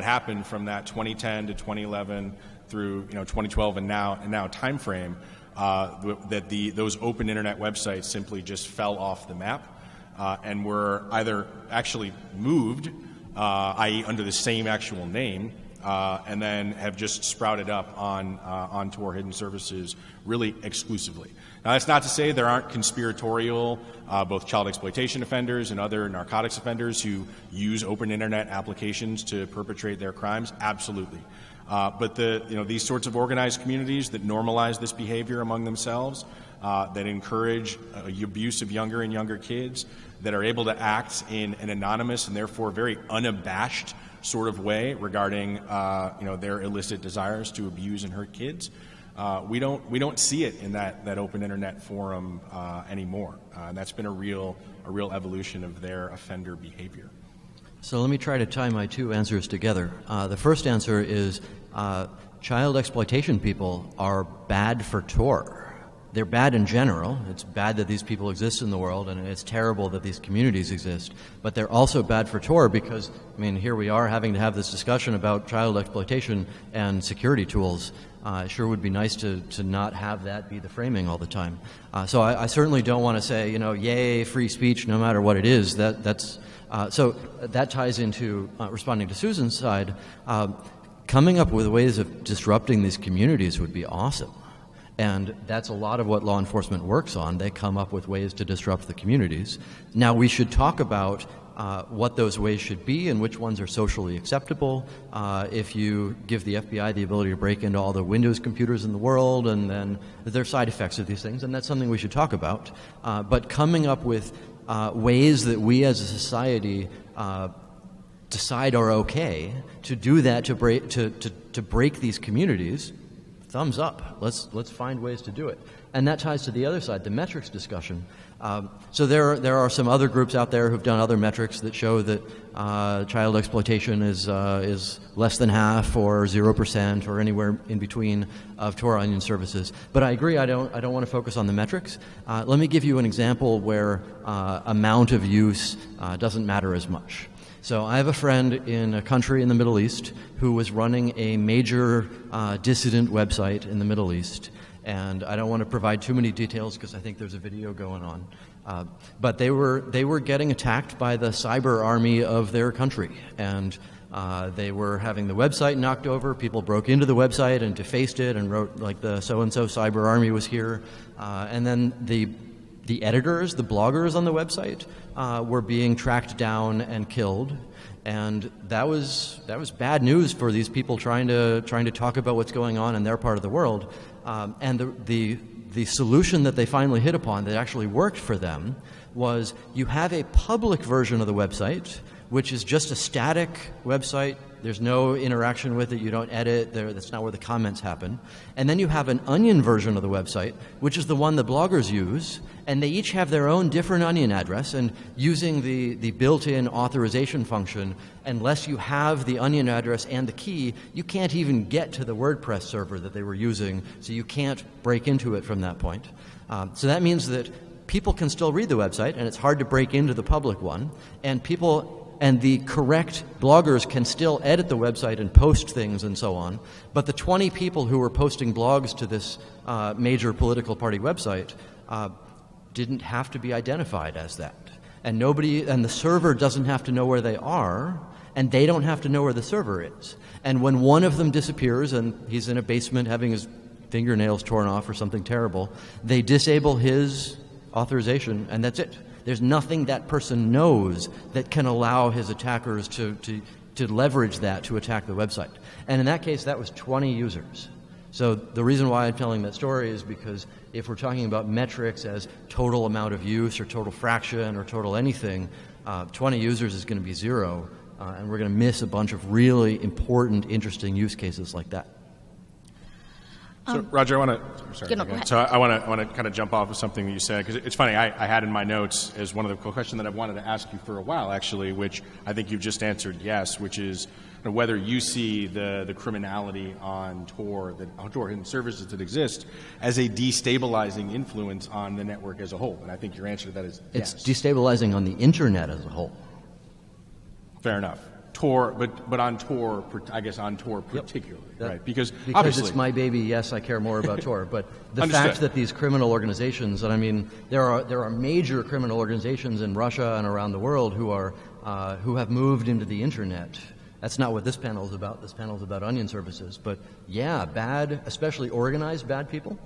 happen from that 2010 to 2011 through 2012 and now time frame. That those open internet websites simply just fell off the map and were either actually moved, i.e. under the same actual name, and then have just sprouted up on Tor hidden services really exclusively. Now, that's not to say there aren't conspiratorial, both child exploitation offenders and other narcotics offenders who use open internet applications to perpetrate their crimes. Absolutely. But these sorts of organized communities that normalize this behavior among themselves, that encourage abuse of younger and younger kids, that are able to act in an anonymous and therefore very unabashed sort of way regarding their illicit desires to abuse and hurt kids. We don't see it in that open internet forum anymore. That's been a real evolution of their offender behavior. So let me try to tie my two answers together. The first answer is child exploitation people are bad for Tor. They're bad in general. It's bad that these people exist in the world, and it's terrible that these communities exist. But they're also bad for Tor because, here we are having to have this discussion about child exploitation and security tools. It sure would be nice to not have that be the framing all the time. So I certainly don't want to say, yay, free speech, no matter what it is. So that ties into responding to Susan's side. Coming up with ways of disrupting these communities would be awesome. And that's a lot of what law enforcement works on. They come up with ways to disrupt the communities. Now, we should talk about what those ways should be and which ones are socially acceptable. If you give the FBI the ability to break into all the Windows computers in the world, and then there are side effects of these things, and that's something we should talk about. But coming up with ways that we as a society decide are okay to do that, to break these communities, thumbs up. Let's find ways to do it. And that ties to the other side, the metrics discussion. So there are some other groups out there who've done other metrics that show that child exploitation is less than half or 0% or anywhere in between of Tor onion services. But I agree, I don't want to focus on the metrics. Let me give you an example where amount of use doesn't matter as much. So I have a friend in a country in the Middle East who was running a major dissident website in the Middle East. And I don't want to provide too many details because I think there's a video going on. But they were getting attacked by the cyber army of their country. And they were having the website knocked over. People broke into the website and defaced it and wrote like the so-and-so cyber army was here. And then the editors, the bloggers on the website were being tracked down and killed. And that was bad news for these people trying to talk about what's going on in their part of the world. And the solution that they finally hit upon that actually worked for them was you have a public version of the website, which is just a static website. There's no interaction with it. You don't edit. That's not where the comments happen. And then you have an onion version of the website, which is the one the bloggers use, and they each have their own different onion address. And using the built-in authorization function, unless you have the onion address and the key, you can't even get to the WordPress server that they were using, so you can't break into it from that point. So that means that people can still read the website, and it's hard to break into the public one, and the correct bloggers can still edit the website and post things and so on, but the 20 people who were posting blogs to this major political party website didn't have to be identified as that. And the server doesn't have to know where they are, and they don't have to know where the server is. And when one of them disappears and he's in a basement having his fingernails torn off or something terrible, they disable his authorization, and that's it. There's nothing that person knows that can allow his attackers to leverage that to attack the website. And in that case, that was 20 users. So the reason why I'm telling that story is because if we're talking about metrics as total amount of use or total fraction or total anything, 20 users is going to be 0, and we're going to miss a bunch of really important, interesting use cases like that. So, Roger, I want to. Go ahead. So I want to kind of jump off of something that you said, because it's funny. I had in my notes as one of the questions that I've wanted to ask you for a while, actually, which I think you've just answered yes, which is whether you see the criminality on Tor hidden services that exist as a destabilizing influence on the network as a whole. And I think your answer to that is yes. It's destabilizing on the internet as a whole. Fair enough. Tor, but on Tor, I guess on Tor particularly, right? Because obviously it's my baby. Yes, I care more about Tor. But the Understood. fact that these criminal organizations, and I mean, there are major criminal organizations in Russia and around the world who have moved into the internet. That's not what this panel is about. This panel is about onion services. But yeah, bad, especially organized bad people.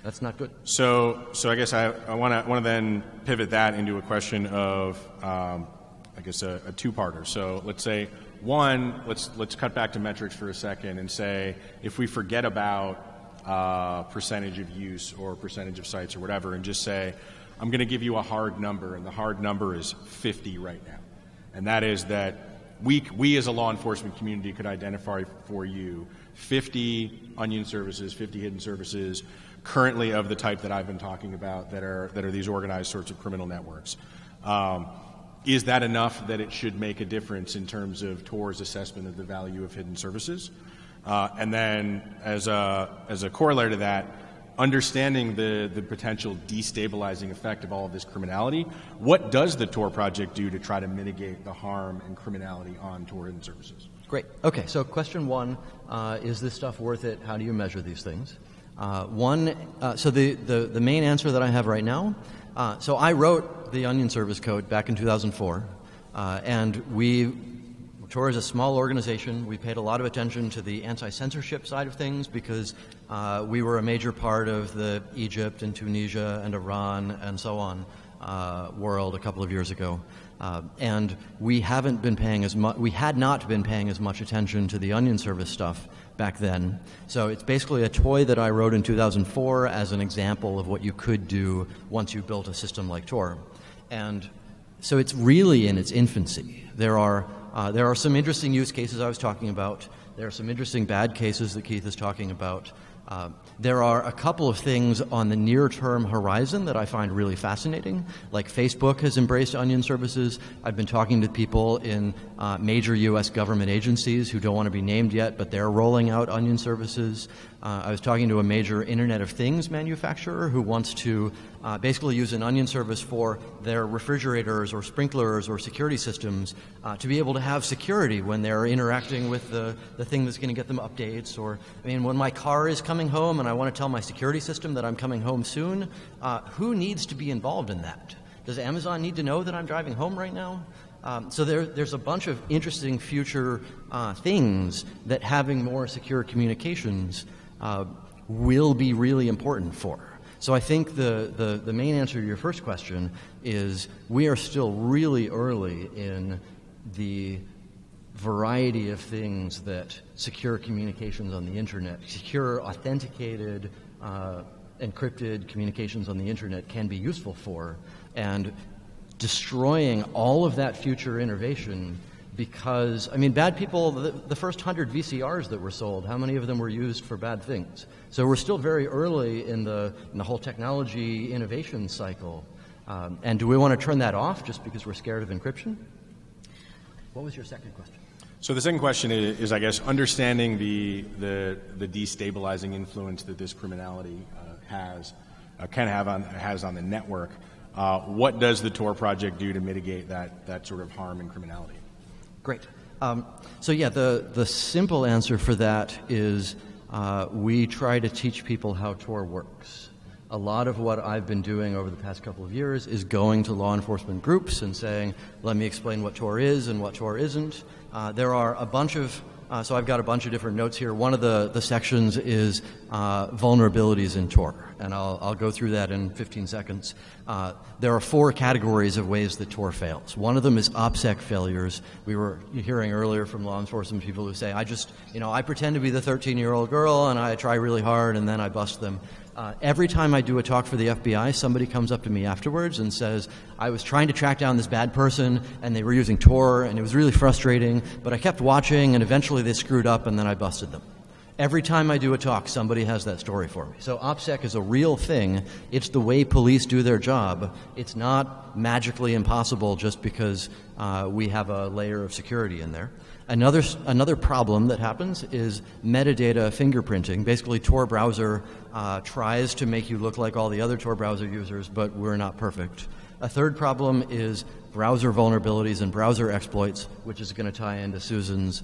That's not good. So I guess I want to then pivot that into a question of. I guess a two-parter. So let's say one, let's cut back to metrics for a second and say if we forget about percentage of use or percentage of sites or whatever, and just say I'm going to give you a hard number, and the hard number is 50 right now, and that is that we as a law enforcement community could identify for you 50 onion services, 50 hidden services, currently of the type that I've been talking about that are these organized sorts of criminal networks. Is that enough that it should make a difference in terms of Tor's assessment of the value of hidden services? And then as a corollary to that, understanding the potential destabilizing effect of all of this criminality, what does the Tor project do to try to mitigate the harm and criminality on Tor hidden services? Great. Okay, so question one, is this stuff worth it? How do you measure these things? So the main answer that I have right now, so I wrote the onion service code back in 2004, and Tor is a small organization. We paid a lot of attention to the anti-censorship side of things because we were a major part of the Egypt and Tunisia and Iran and so on world a couple of years ago. And we haven't been paying we had not been paying as much attention to the onion service stuff back then. So it's basically a toy that I wrote in 2004 as an example of what you could do once you built a system like Tor. And so it's really in its infancy. There are some interesting use cases I was talking about. There are some interesting bad cases that Keith is talking about. There are a couple of things on the near-term horizon that I find really fascinating. Like Facebook has embraced onion services. I've been talking to people in major U.S. government agencies who don't want to be named yet, but they're rolling out onion services. I was talking to a major Internet of Things manufacturer who wants to basically use an onion service for their refrigerators or sprinklers or security systems to be able to have security when they're interacting with the thing that's going to get them updates. Or, I mean, when my car is coming home and I want to tell my security system that I'm coming home soon, who needs to be involved in that? Does Amazon need to know that I'm driving home right now? So there's a bunch of interesting future things that having more secure communications will be really important for. So I think the main answer to your first question is we are still really early in the variety of things that secure communications on the internet, secure, authenticated, encrypted communications on the internet can be useful for, and destroying all of that future innovation because, I mean, bad people, the first 100 VCRs that were sold, how many of them were used for bad things? So we're still very early in the whole technology innovation cycle. And do we want to turn that off just because we're scared of encryption? What was your second question? So the second question is I guess, understanding the destabilizing influence that this criminality has on the network. What does the Tor project do to mitigate that sort of harm and criminality? Great. So yeah, the simple answer for that is we try to teach people how Tor works. A lot of what I've been doing over the past couple of years is going to law enforcement groups and saying, let me explain what Tor is and what Tor isn't. There are a bunch of, so I've got a bunch of different notes here. One of the sections is vulnerabilities in Tor, and I'll go through that in 15 seconds. There are 4 categories of ways that Tor fails. One of them is OPSEC failures. We were hearing earlier from law enforcement people who say, I pretend to be the 13-year-old girl and I try really hard and then I bust them. Every time I do a talk for the FBI, somebody comes up to me afterwards and says, I was trying to track down this bad person and they were using Tor and it was really frustrating, but I kept watching and eventually they screwed up and then I busted them. Every time I do a talk, somebody has that story for me. So OPSEC is a real thing. It's the way police do their job. It's not magically impossible just because we have a layer of security in there. Another problem that happens is metadata fingerprinting. Basically, Tor browser tries to make you look like all the other Tor browser users, but we're not perfect. A third problem is browser vulnerabilities and browser exploits, which is going to tie into Susan's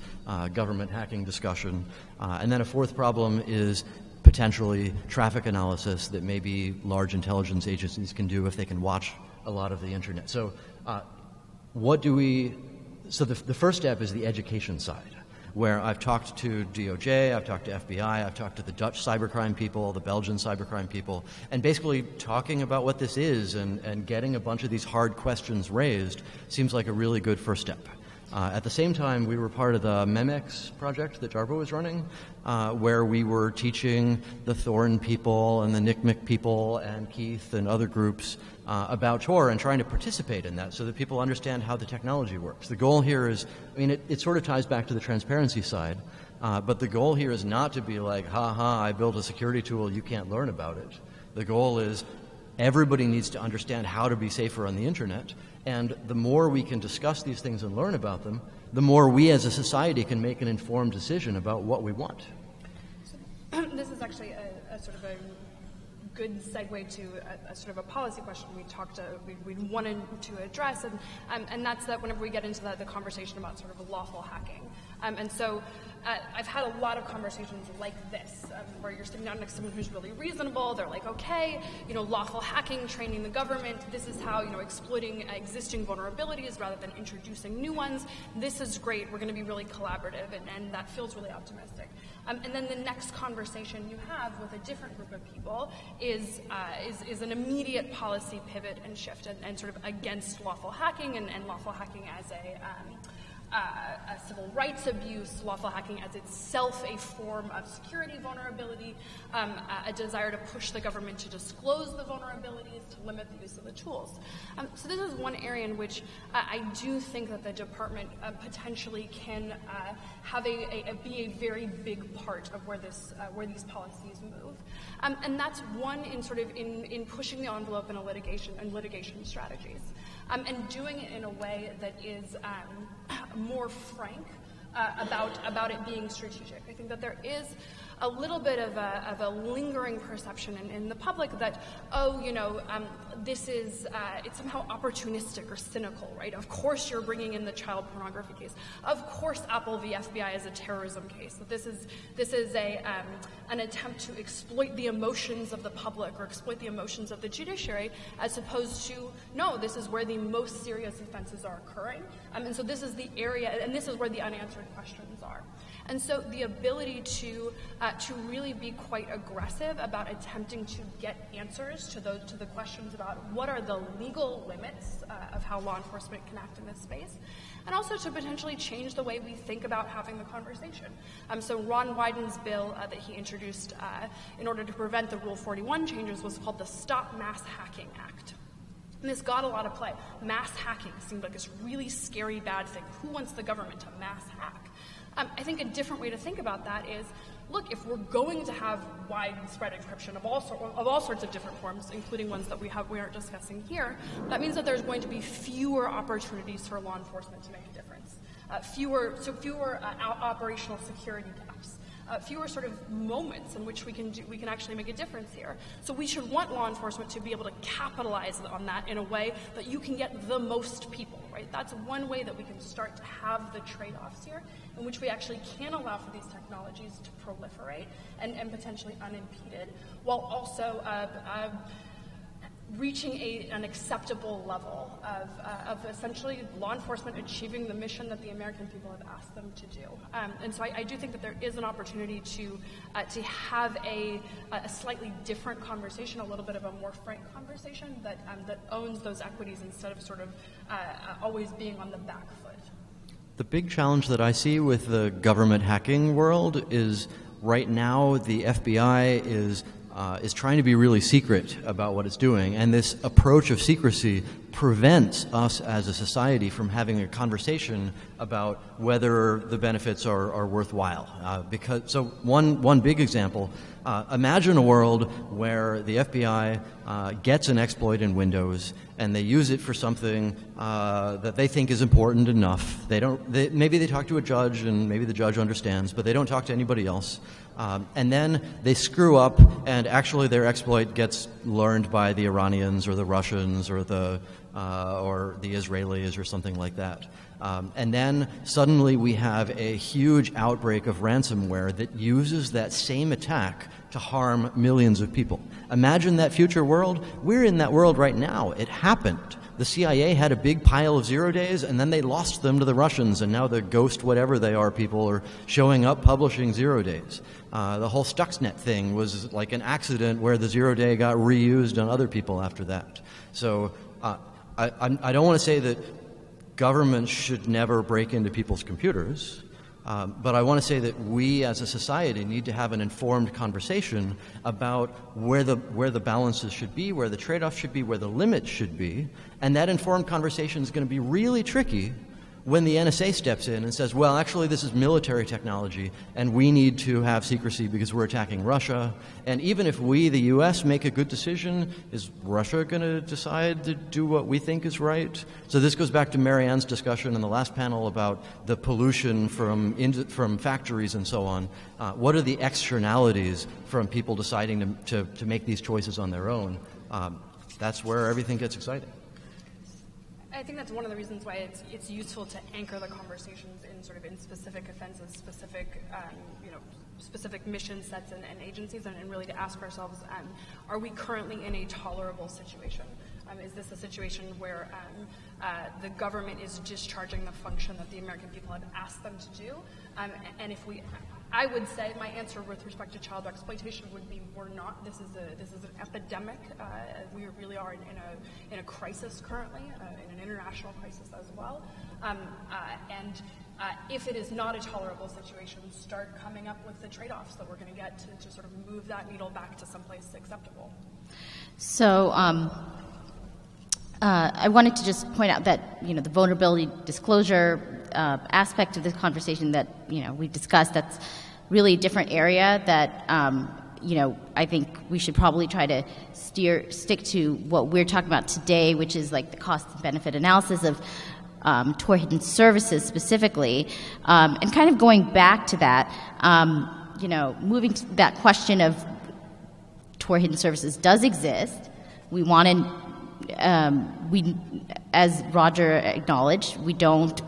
government hacking discussion. And then a fourth problem is potentially traffic analysis that maybe large intelligence agencies can do if they can watch a lot of the internet. So the first step is the education side, where I've talked to DOJ, I've talked to FBI, I've talked to the Dutch cybercrime people, the Belgian cybercrime people, and basically talking about what this is and getting a bunch of these hard questions raised seems like a really good first step. At the same time, we were part of the MEMEX project that Jarbo was running, where we were teaching the Thorn people and the NCMEC people and Keith and other groups about Tor and trying to participate in that so that people understand how the technology works. The goal here is, it sort of ties back to the transparency side, but the goal here is not to be like, I built a security tool, you can't learn about it. The goal is everybody needs to understand how to be safer on the internet, and the more we can discuss these things and learn about them, the more we as a society can make an informed decision about what we want. So, this is actually a sort of a good segue to a sort of a policy question we wanted to address, and that's that whenever we get into the conversation about sort of lawful hacking. And so I've had a lot of conversations like this, where you're sitting down next to someone who's really reasonable. They're like, okay, lawful hacking, training the government, this is how, exploiting existing vulnerabilities rather than introducing new ones. This is great. We're going to be really collaborative, and that feels really optimistic. And then the next conversation you have with a different group of people is an immediate policy pivot and shift and sort of against lawful hacking and lawful hacking as civil rights abuse, lawful hacking as itself a form of security vulnerability, a desire to push the government to disclose the vulnerabilities, to limit the use of the tools. So this is one area in which I do think that the department potentially can be a very big part of where these policies move. And that's one in pushing the envelope in litigation strategies. And doing it in a way that is more frank about it being strategic. I think that there is a little bit of a lingering perception in the public that, this is, it's somehow opportunistic or cynical, right? Of course you're bringing in the child pornography case. Of course Apple v. FBI is a terrorism case. That this is an attempt to exploit the emotions of the public or exploit the emotions of the judiciary, as opposed to, no, this is where the most serious offenses are occurring. And so this is the area, and this is where the unanswered questions are. And so the ability to really be quite aggressive about attempting to get answers to the questions about what are the legal limits of how law enforcement can act in this space, and also to potentially change the way we think about having the conversation. So Ron Wyden's bill that he introduced in order to prevent the Rule 41 changes was called the Stop Mass Hacking Act. And this got a lot of play. Mass hacking seemed like this really scary, bad thing. Who wants the government to mass hack? I think a different way to think about that is, look, if we're going to have widespread encryption of all sorts of different forms, including ones that we aren't discussing here, that means that there's going to be fewer opportunities for law enforcement to make a difference, fewer operational security gaps. Fewer sort of moments in which we can actually make a difference here. So we should want law enforcement to be able to capitalize on that in a way that you can get the most people, right? That's one way that we can start to have the trade-offs here, in which we actually can allow for these technologies to proliferate and potentially unimpeded, while also reaching an acceptable level of essentially law enforcement achieving the mission that the American people have asked them to do. And so I do think that there is an opportunity to have a slightly different conversation, a little bit of a more frank conversation that owns those equities instead of sort of always being on the back foot. The big challenge that I see with the government hacking world is right now the FBI is trying to be really secret about what it's doing, and this approach of secrecy prevents us as a society from having a conversation about whether the benefits are worthwhile. So one big example, imagine a world where the FBI gets an exploit in Windows and they use it for something that they think is important enough. Maybe they talk to a judge and maybe the judge understands, but they don't talk to anybody else. And then they screw up, and actually their exploit gets learned by the Iranians or the Russians or the Israelis or something like that. And then suddenly we have a huge outbreak of ransomware that uses that same attack to harm millions of people. Imagine that future world. We're in that world right now. It happened. The CIA had a big pile of 0 days, and then they lost them to the Russians, and now the ghost whatever they are people are showing up publishing 0 days. The whole Stuxnet thing was like an accident where the 0 day got reused on other people after that. So I don't want to say that governments should never break into people's computers, but I want to say that we as a society need to have an informed conversation about where the balances should be, where the trade-offs should be, where the limits should be, and that informed conversation is going to be really tricky when the NSA steps in and says, well, actually this is military technology and we need to have secrecy because we're attacking Russia. And even if we, the U.S., make a good decision, is Russia going to decide to do what we think is right? So this goes back to Marianne's discussion in the last panel about the pollution from factories and so on. What are the externalities from people deciding to make these choices on their own? That's where everything gets exciting. I think that's one of the reasons why it's useful to anchor the conversations in specific offenses, specific mission sets and agencies, and really to ask ourselves, are we currently in a tolerable situation? Is this a situation where the government is discharging the function that the American people have asked them to do? And if I would say my answer with respect to child exploitation would be we're not. This is an epidemic. We really are in a crisis currently, in an international crisis as well. And if it is not a tolerable situation, start coming up with the trade-offs that we're going to get to sort of move that needle back to someplace acceptable. So I wanted to just point out that, you know, the vulnerability disclosure aspect of this conversation that, you know, we've discussed, that's really a different area that, you know, I think we should probably try to stick to what we're talking about today, which is like the cost and benefit analysis of Tor hidden services specifically, and kind of going back to that, you know, moving to that question of Tor hidden services does exist. We want to, we, as Roger acknowledged, we don't,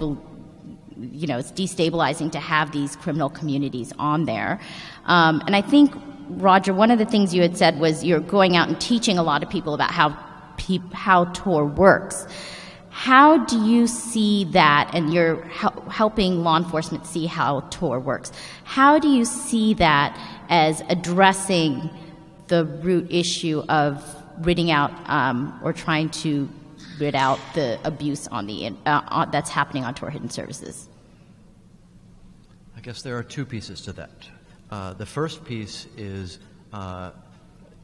you know, it's destabilizing to have these criminal communities on there. And I think, Roger, one of the things you had said was you're going out and teaching a lot of people about how Tor works. How do you see that, and you're helping law enforcement see how Tor works? How do you see that as addressing the root issue of ridding out or trying to rid out the abuse on the that's happening on Tor hidden services? I guess there are two pieces to that. The first piece is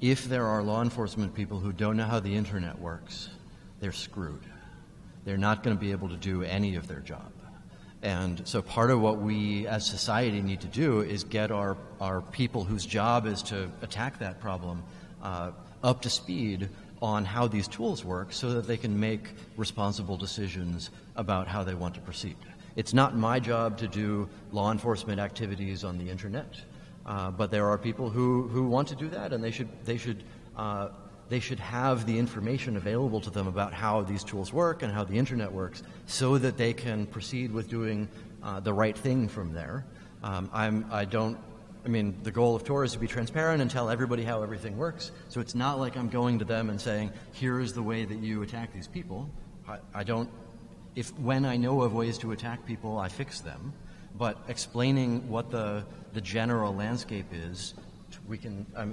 if there are law enforcement people who don't know how the internet works, they're screwed. They're not going to be able to do any of their job. And so part of what we as society need to do is get our people whose job is to attack that problem up to speed on how these tools work so that they can make responsible decisions about how they want to proceed. It's not my job to do law enforcement activities on the internet, but there are people who want to do that, and they should have the information available to them about how these tools work and how the internet works so that they can proceed with doing the right thing from there. I mean, the goal of Tor is to be transparent and tell everybody how everything works, so it's not like I'm going to them and saying, here is the way that you attack these people. When I know of ways to attack people, I fix them, but explaining what the general landscape is,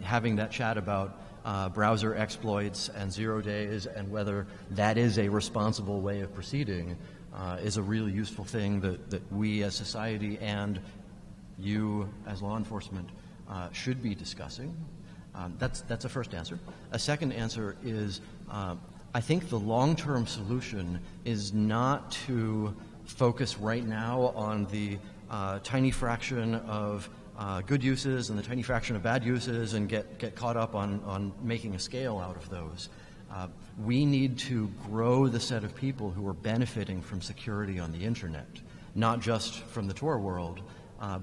having that chat about browser exploits and 0 days and whether that is a responsible way of proceeding is a really useful thing that we as society and you as law enforcement should be discussing. That's a first answer. A second answer is I think the long-term solution is not to focus right now on the tiny fraction of good uses and the tiny fraction of bad uses and get caught up on making a scale out of those. We need to grow the set of people who are benefiting from security on the internet, not just from the Tor world,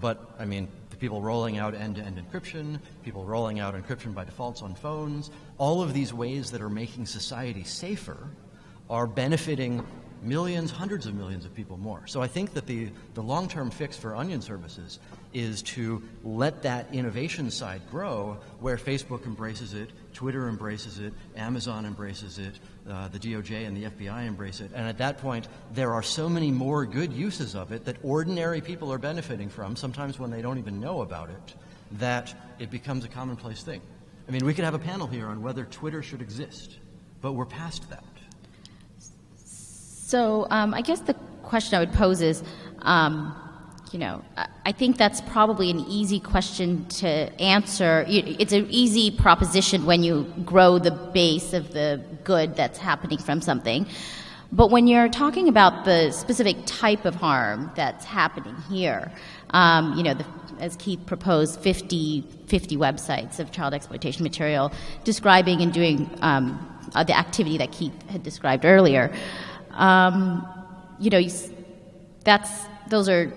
but I mean the people rolling out end-to-end encryption, people rolling out encryption by defaults on phones. All of these ways that are making society safer are benefiting millions, hundreds of millions of people more. So I think that the long-term fix for onion services is to let that innovation side grow where Facebook embraces it, Twitter embraces it, Amazon embraces it, the DOJ and the FBI embrace it. And at that point, there are so many more good uses of it that ordinary people are benefiting from, sometimes when they don't even know about it, that it becomes a commonplace thing. I mean, we could have a panel here on whether Twitter should exist, but we're past that. So I guess the question I would pose is, you know, I think that's probably an easy question to answer. It's an easy proposition when you grow the base of the good that's happening from something. But when you're talking about the specific type of harm that's happening here, you know, as Keith proposed, 50 websites of child exploitation material describing and doing the activity that Keith had described earlier. You know, those are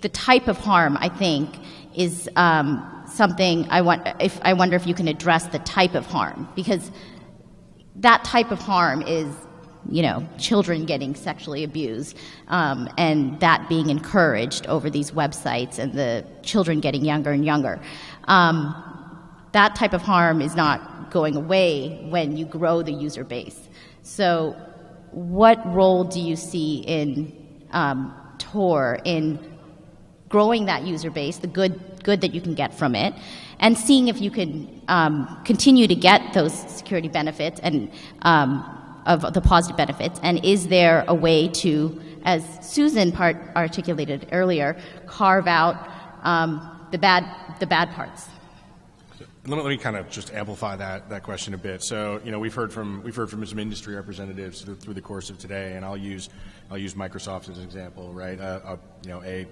the type of harm. I think is something I wonder if you can address the type of harm, because that type of harm is, you know, children getting sexually abused and that being encouraged over these websites and the children getting younger and younger. That type of harm is not going away when you grow the user base. So what role do you see in Tor in growing that user base, the good that you can get from it, and seeing if you can continue to get those security benefits and of the positive benefits, and is there a way to, as Susan articulated earlier, carve out the bad parts? Let me kind of just amplify that question a bit. So, we've heard from some industry representatives through the course of today, and I'll use Microsoft as an example, right? A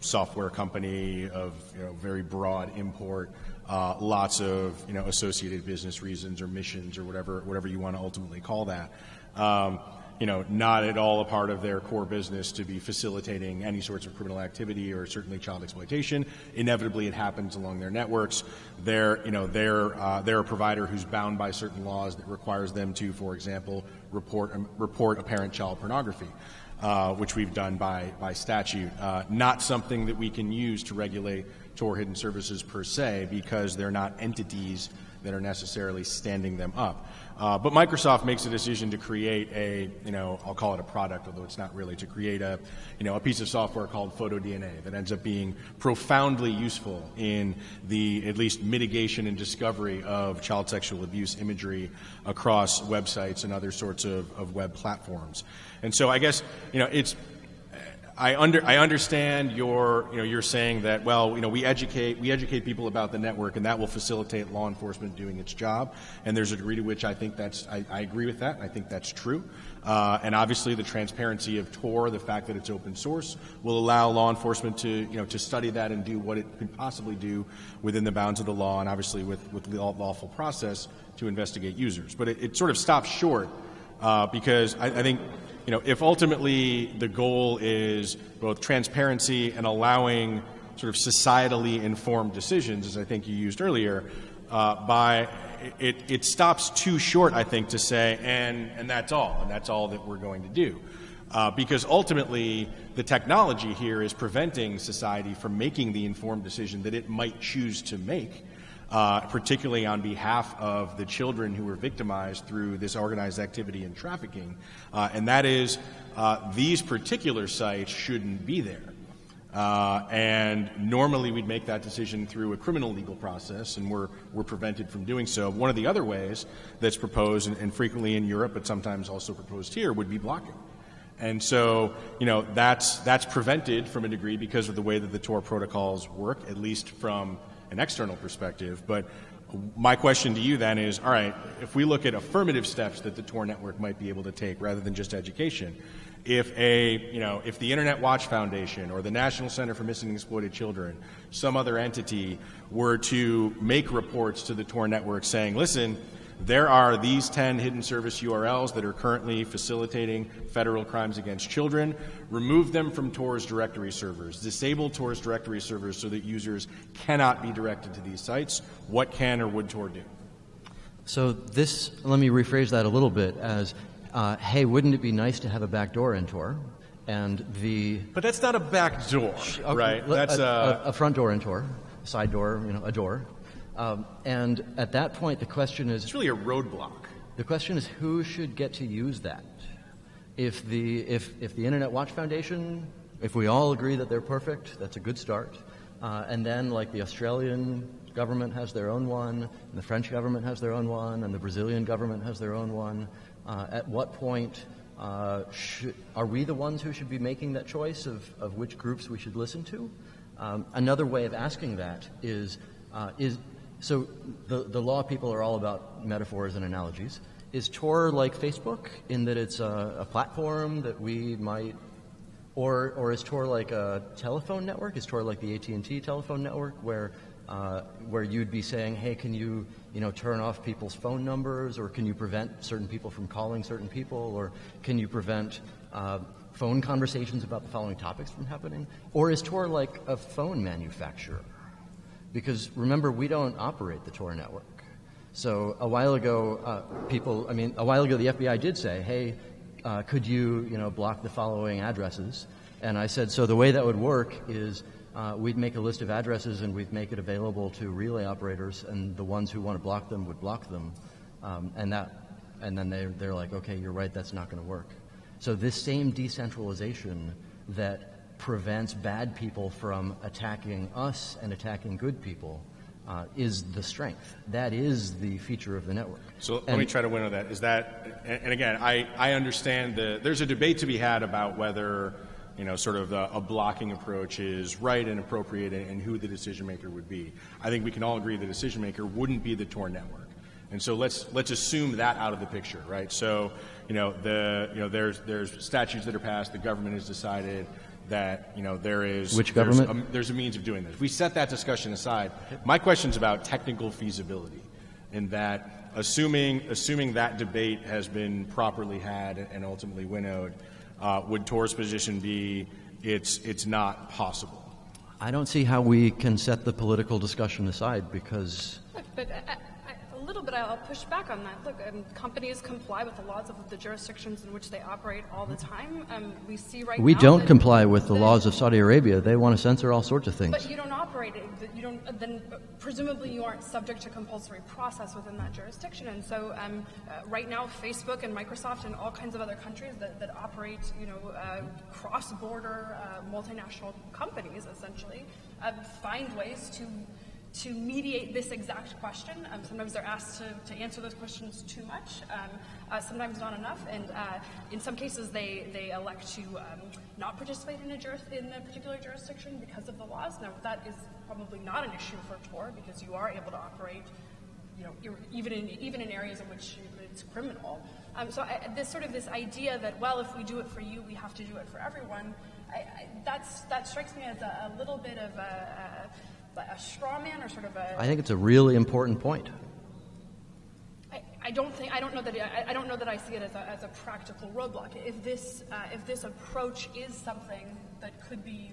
software company of very broad import, lots of associated business reasons or missions or whatever you want to ultimately call that. Not at all a part of their core business to be facilitating any sorts of criminal activity or certainly child exploitation. Inevitably, it happens along their networks. They're a provider who's bound by certain laws that requires them to, for example, report apparent child pornography, which we've done by statute. Not something that we can use to regulate Tor hidden services per se, because they're not entities that are necessarily standing them up. But Microsoft makes a decision to create I'll call it a product, although it's not really, to create a piece of software called PhotoDNA that ends up being profoundly useful in the, at least, mitigation and discovery of child sexual abuse imagery across websites and other sorts of web platforms. And so I guess, I understand you're saying that, well, we educate people about the network, and that will facilitate law enforcement doing its job. And there's a degree to which I think I agree with that. I think that's true. And obviously, the transparency of Tor, the fact that it's open source, will allow law enforcement to study that and do what it could possibly do within the bounds of the law, and obviously with the lawful process to investigate users. But it sort of stops short because I think, if ultimately the goal is both transparency and allowing sort of societally informed decisions, as I think you used earlier, it stops too short, I think, to say, and that's all that we're going to do. Because ultimately, the technology here is preventing society from making the informed decision that it might choose to make, particularly on behalf of the children who were victimized through this organized activity and trafficking, and that is these particular sites shouldn't be there. And normally we'd make that decision through a criminal legal process, and we're prevented from doing so. One of the other ways that's proposed, and frequently in Europe, but sometimes also proposed here, would be blocking. And so, that's prevented from a degree because of the way that the Tor protocols work, at least from an external perspective. But my question to you then is, all right, if we look at affirmative steps that the Tor network might be able to take rather than just education, if the Internet Watch Foundation or the National Center for Missing and Exploited Children, some other entity, were to make reports to the Tor network saying, listen, there are these 10 hidden service URLs that are currently facilitating federal crimes against children. Remove them from Tor's directory servers. Disable Tor's directory servers so that users cannot be directed to these sites. What can or would Tor do? So let me rephrase that a little bit as, hey, wouldn't it be nice to have a backdoor in Tor? But that's not a back door, right? That's a front door in Tor, a side door, a door. And at that point, the question is... It's really a roadblock. The question is, who should get to use that? If the Internet Watch Foundation, if we all agree that they're perfect, that's a good start. And then, like, the Australian government has their own one, and the French government has their own one, and the Brazilian government has their own one. At what point are we the ones who should be making that choice of which groups we should listen to? Another way of asking that is so the law people are all about metaphors and analogies. Is Tor like Facebook in that it's a platform that we might, or is Tor like a telephone network? Is Tor like the AT&T telephone network where you'd be saying, hey, can you turn off people's phone numbers, or can you prevent certain people from calling certain people, or can you prevent phone conversations about the following topics from happening? Or is Tor like a phone manufacturer? Because remember, we don't operate the Tor network. So a while ago, the FBI did say, hey, could you, block the following addresses? And I said, so the way that would work is we'd make a list of addresses and we'd make it available to relay operators, and the ones who want to block them would block them. And then they're like, okay, you're right, that's not going to work. So this same decentralization that prevents bad people from attacking us and attacking good people is the strength. That is the feature of the network. So let me try to winnow that. Is that, and again, I understand there's a debate to be had about whether, sort of a blocking approach is right and appropriate and who the decision maker would be. I think we can all agree the decision maker wouldn't be the Tor network. And so let's assume that out of the picture, right? So, there's statutes that are passed, the government has decided that there's a means of doing this. If we set that discussion aside, my question's about technical feasibility, in that assuming that debate has been properly had and ultimately winnowed, would Tor's position be it's not possible? I don't see how we can set the political discussion aside, because But a little bit, I'll push back on that. Look, companies comply with the laws of the jurisdictions in which they operate all the time. We see right now we don't comply with the laws of Saudi Arabia. They want to censor all sorts of things. But you don't operate it. Then presumably you aren't subject to compulsory process within that jurisdiction. And so right now, Facebook and Microsoft and all kinds of other countries that operate, cross-border multinational companies, essentially, find ways to mediate this exact question. Sometimes they're asked to answer those questions too much, sometimes not enough, and in some cases they elect to not participate in a particular jurisdiction because of the laws. Now that is probably not an issue for Tor, because you are able to operate, even in areas in which it's criminal. So this idea that, well, if we do it for you, we have to do it for everyone, that strikes me as a little bit of a straw man, or sort of a... I think it's a really important point. I don't know that I see it as a practical roadblock. If this approach is something that could be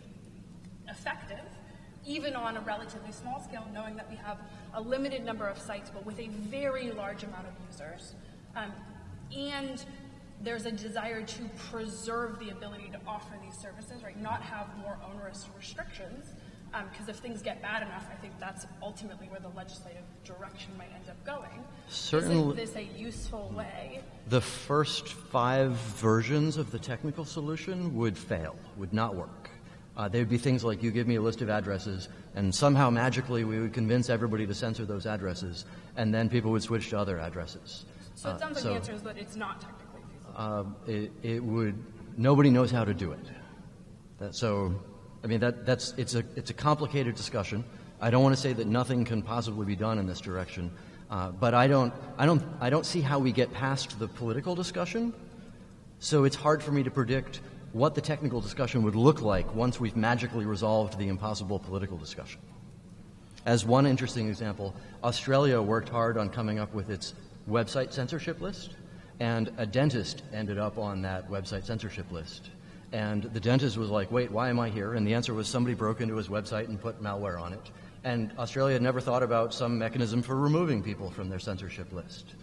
effective, even on a relatively small scale, knowing that we have a limited number of sites but with a very large amount of users, and there's a desire to preserve the ability to offer these services, right? Not have more onerous restrictions. Because if things get bad enough, I think that's ultimately where the legislative direction might end up going. Certainly. Is this a useful way? The first 5 versions of the technical solution would fail, would not work. They would be things like, you give me a list of addresses, and somehow magically we would convince everybody to censor those addresses, and then people would switch to other addresses. So it sounds like the answer is that it's not technically feasible. Nobody knows how to do it. It's a complicated discussion. I don't want to say that nothing can possibly be done in this direction, but I don't see how we get past the political discussion. So it's hard for me to predict what the technical discussion would look like once we've magically resolved the impossible political discussion. As one interesting example, Australia worked hard on coming up with its website censorship list, and a dentist ended up on that website censorship list. And the dentist was like, wait, why am I here? And the answer was somebody broke into his website and put malware on it. And Australia had never thought about some mechanism for removing people from their censorship list.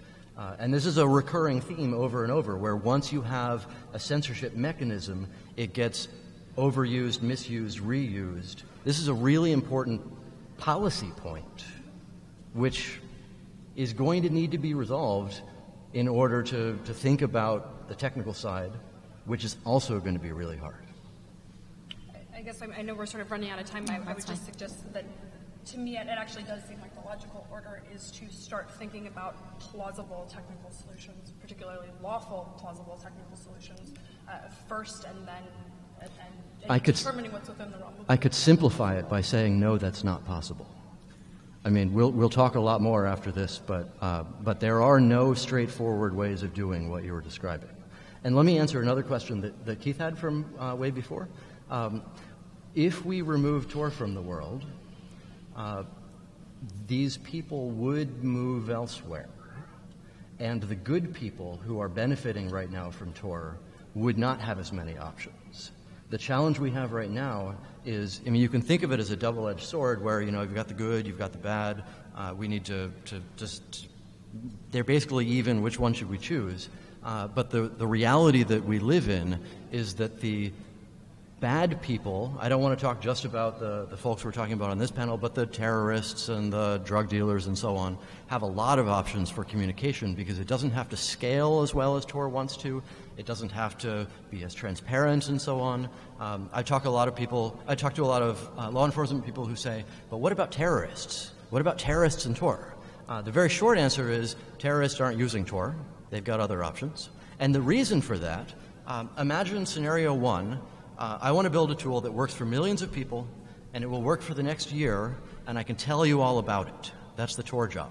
And this is a recurring theme over and over, where once you have a censorship mechanism, it gets overused, misused, reused. This is a really important policy point, which is going to need to be resolved in order to think about the technical side, which is also going to be really hard. I guess I know we're sort of running out of time. I would just suggest that, to me, it actually does seem like the logical order is to start thinking about plausible technical solutions, particularly lawful plausible technical solutions, first, and then determining what's within the realm. I could simplify it by saying, no, that's not possible. I mean, we'll talk a lot more after this, but there are no straightforward ways of doing what you were describing. And let me answer another question that Keith had from way before. If we remove Tor from the world, these people would move elsewhere. And the good people who are benefiting right now from Tor would not have as many options. The challenge we have right now is, you can think of it as a double-edged sword where, you've got the good, you've got the bad. We need to just, they're basically even, which one should we choose? But the reality that we live in is that the bad people, I don't want to talk just about the folks we're talking about on this panel, but the terrorists and the drug dealers and so on, have a lot of options for communication because it doesn't have to scale as well as Tor wants to. It doesn't have to be as transparent and so on. I talk to a lot of law enforcement people who say, but what about terrorists? what about terrorists and Tor? The very short answer is terrorists aren't using Tor. They've got other options. And the reason for that, imagine scenario one, I want to build a tool that works for millions of people, and it will work for the next year, and I can tell you all about it. That's the Tor job.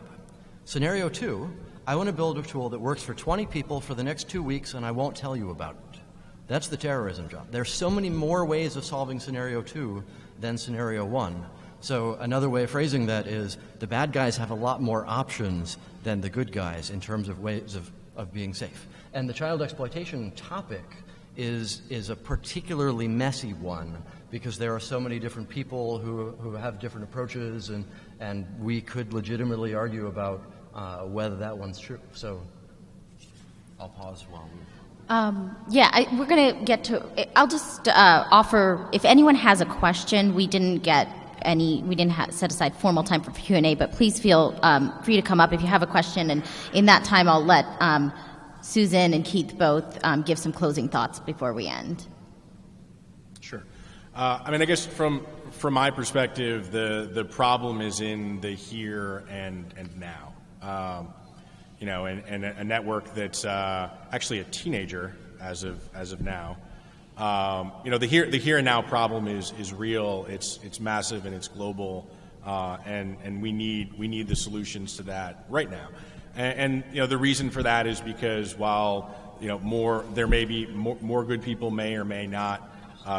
Scenario two, I want to build a tool that works for 20 people for the next 2 weeks, and I won't tell you about it. That's the terrorism job. There's so many more ways of solving scenario two than scenario one. So another way of phrasing that is the bad guys have a lot more options than the good guys in terms of ways of being safe. And the child exploitation topic is a particularly messy one because there are so many different people who have different approaches, and we could legitimately argue about whether that one's true. So I'll pause while we... we're going to get to... I'll just offer, if anyone has a question, we didn't set aside formal time for Q&A, but please feel free to come up if you have a question, and in that time I'll let Susan and Keith both give some closing thoughts before we end. Sure. I guess from my perspective, the problem is in the here and now. And a network that's actually a teenager as of now. The here and now problem is real. It's massive and it's global, and we need the solutions to that right now. And the reason for that is because while there may be more good people may or may not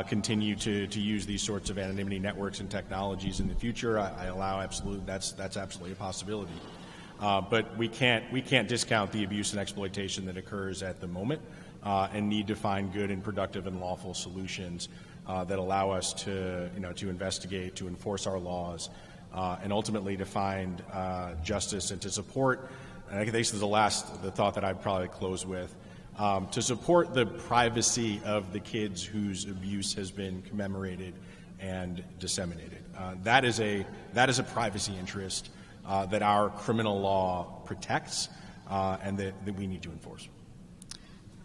continue to use these sorts of anonymity networks and technologies in the future, I allow that's absolutely a possibility. But we can't discount the abuse and exploitation that occurs at the moment, and need to find good and productive and lawful solutions that allow us to investigate, to enforce our laws, and ultimately to find justice and to support. And I think this is the thought that I'd probably close with, to support the privacy of the kids whose abuse has been commemorated and disseminated. That is a privacy interest that our criminal law protects, and that we need to enforce.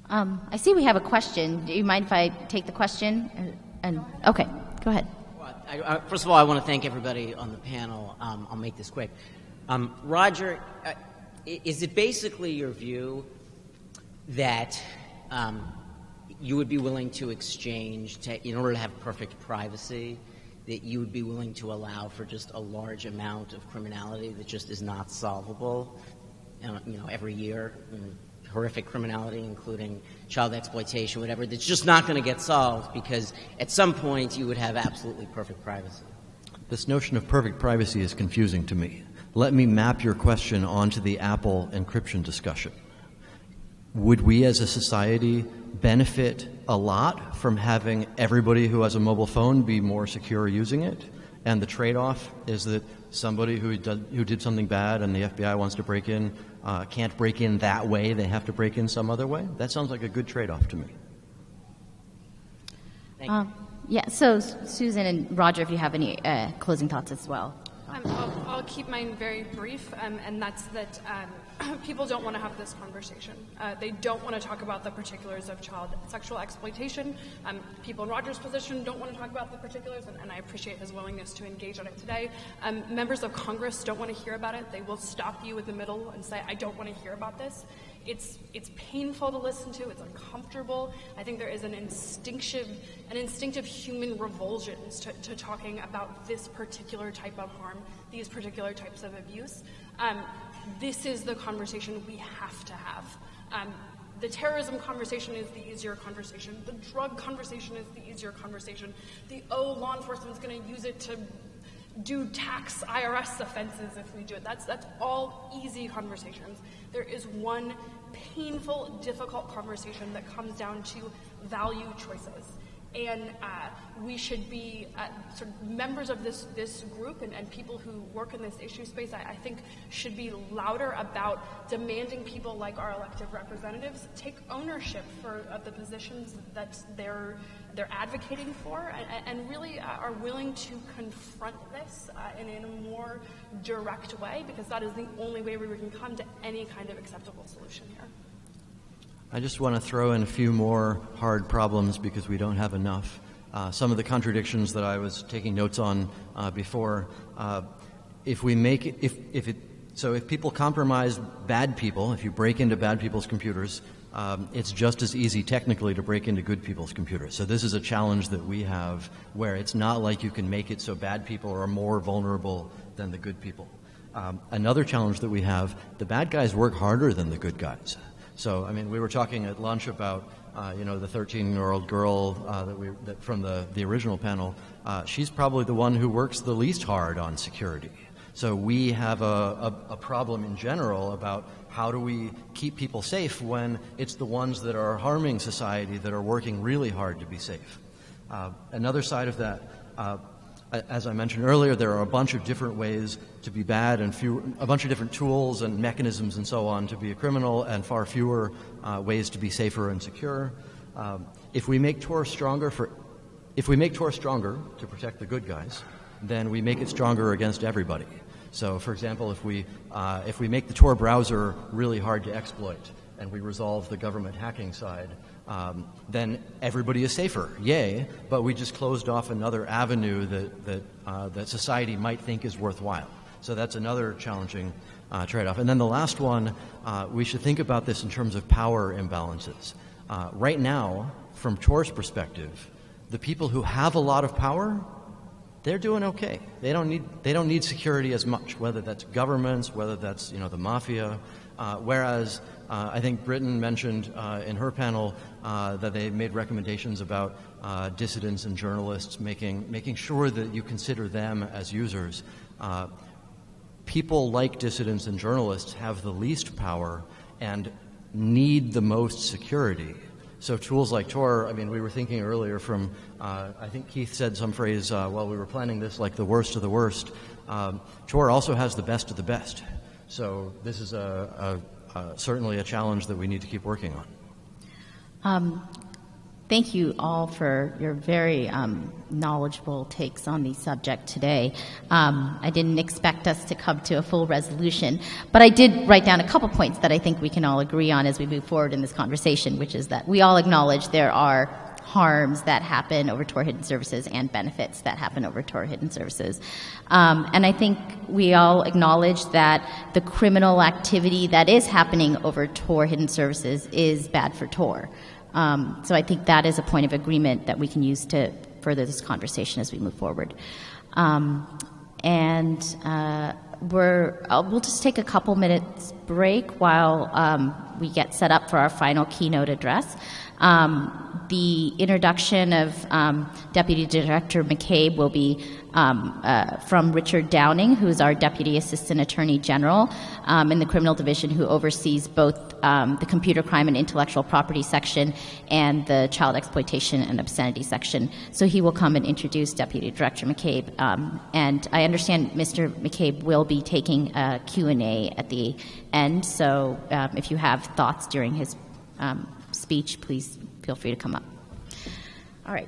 I see we have a question. Do you mind if I take the question? Okay, go ahead. Well, first of all, I want to thank everybody on the panel. I'll make this quick. Roger, is it basically your view that you would be willing to exchange, in order to have perfect privacy, that you would be willing to allow for just a large amount of criminality that just is not solvable, every year, horrific criminality, including child exploitation, whatever, that's just not going to get solved because at some point you would have absolutely perfect privacy? This notion of perfect privacy is confusing to me. Let me map your question onto the Apple encryption discussion. Would we as a society benefit a lot from having everybody who has a mobile phone be more secure using it? And the trade-off is that somebody who did something bad and the FBI wants to break in can't break in that way. They have to break in some other way. That sounds like a good trade-off to me. Thank you. Yeah, so Susan and Roger, if you have any closing thoughts as well. I'll keep mine very brief, and that's that people don't want to have this conversation. They don't want to talk about the particulars of child sexual exploitation. People in Roger's position don't want to talk about the particulars, and I appreciate his willingness to engage on it today. Members of Congress don't want to hear about it. They will stop you in the middle and say, I don't want to hear about this. It's painful to listen to. It's uncomfortable. I think there is an instinctive human revulsion to talking about this particular type of harm, these particular types of abuse. This is the conversation we have to have. The terrorism conversation is the easier conversation. The drug conversation is the easier conversation. Law enforcement's going to use it to do tax IRS offenses if we do it. That's all easy conversations. There is one painful, difficult conversation that comes down to value choices. And we should be sort of members of this group and people who work in this issue space, I think, should be louder about demanding people like our elected representatives take ownership of the positions that they're advocating for, and really are willing to confront this in a more direct way, because that is the only way we can come to any kind of acceptable solution here. I just want to throw in a few more hard problems because we don't have enough. Some of the contradictions that I was taking notes on before. if people compromise bad people, if you break into bad people's computers, it's just as easy technically to break into good people's computers. So this is a challenge that we have where it's not like you can make it so bad people are more vulnerable than the good people. Another challenge that we have, the bad guys work harder than the good guys. So, I mean, we were talking at lunch about, the 13-year-old girl that from the original panel. She's probably the one who works the least hard on security. So we have a problem in general about how do we keep people safe when it's the ones that are harming society that are working really hard to be safe. Another side of that, as I mentioned earlier, there are a bunch of different ways to be bad and a bunch of different tools and mechanisms and so on to be a criminal, and far fewer ways to be safer and secure. If we make Tor stronger to protect the good guys, then we make it stronger against everybody. So, for example, if we make the Tor browser really hard to exploit and we resolve the government hacking side, then everybody is safer. Yay! But we just closed off another avenue that society might think is worthwhile. So that's another challenging trade-off. And then the last one, we should think about this in terms of power imbalances. Right now, from Tor's perspective, the people who have a lot of power, they're doing okay. They don't need security as much, whether that's governments, whether that's the mafia. Whereas I think Britain mentioned in her panel that they made recommendations about dissidents and journalists, making sure that you consider them as users. People like dissidents and journalists have the least power and need the most security. So tools like Tor, I mean, we were thinking earlier from, I think Keith said some phrase while we were planning this, like the worst of the worst. Tor also has the best of the best. So this is certainly a challenge that we need to keep working on. Thank you all for your very knowledgeable takes on the subject today. I didn't expect us to come to a full resolution, but I did write down a couple points that I think we can all agree on as we move forward in this conversation, which is that we all acknowledge there are harms that happen over Tor hidden services and benefits that happen over Tor hidden services. And I think we all acknowledge that the criminal activity that is happening over Tor hidden services is bad for Tor. So I think that is a point of agreement that we can use to further this conversation as we move forward. We'll just take a couple minutes break while we get set up for our final keynote address. The introduction of Deputy Director McCabe will be from Richard Downing, who is our Deputy Assistant Attorney General in the Criminal Division, who oversees both the Computer Crime and Intellectual Property section and the Child Exploitation and Obscenity section. So he will come and introduce Deputy Director McCabe. And I understand Mr. McCabe will be taking a Q&A at the end, so if you have thoughts during his speech, please feel free to come up. All right.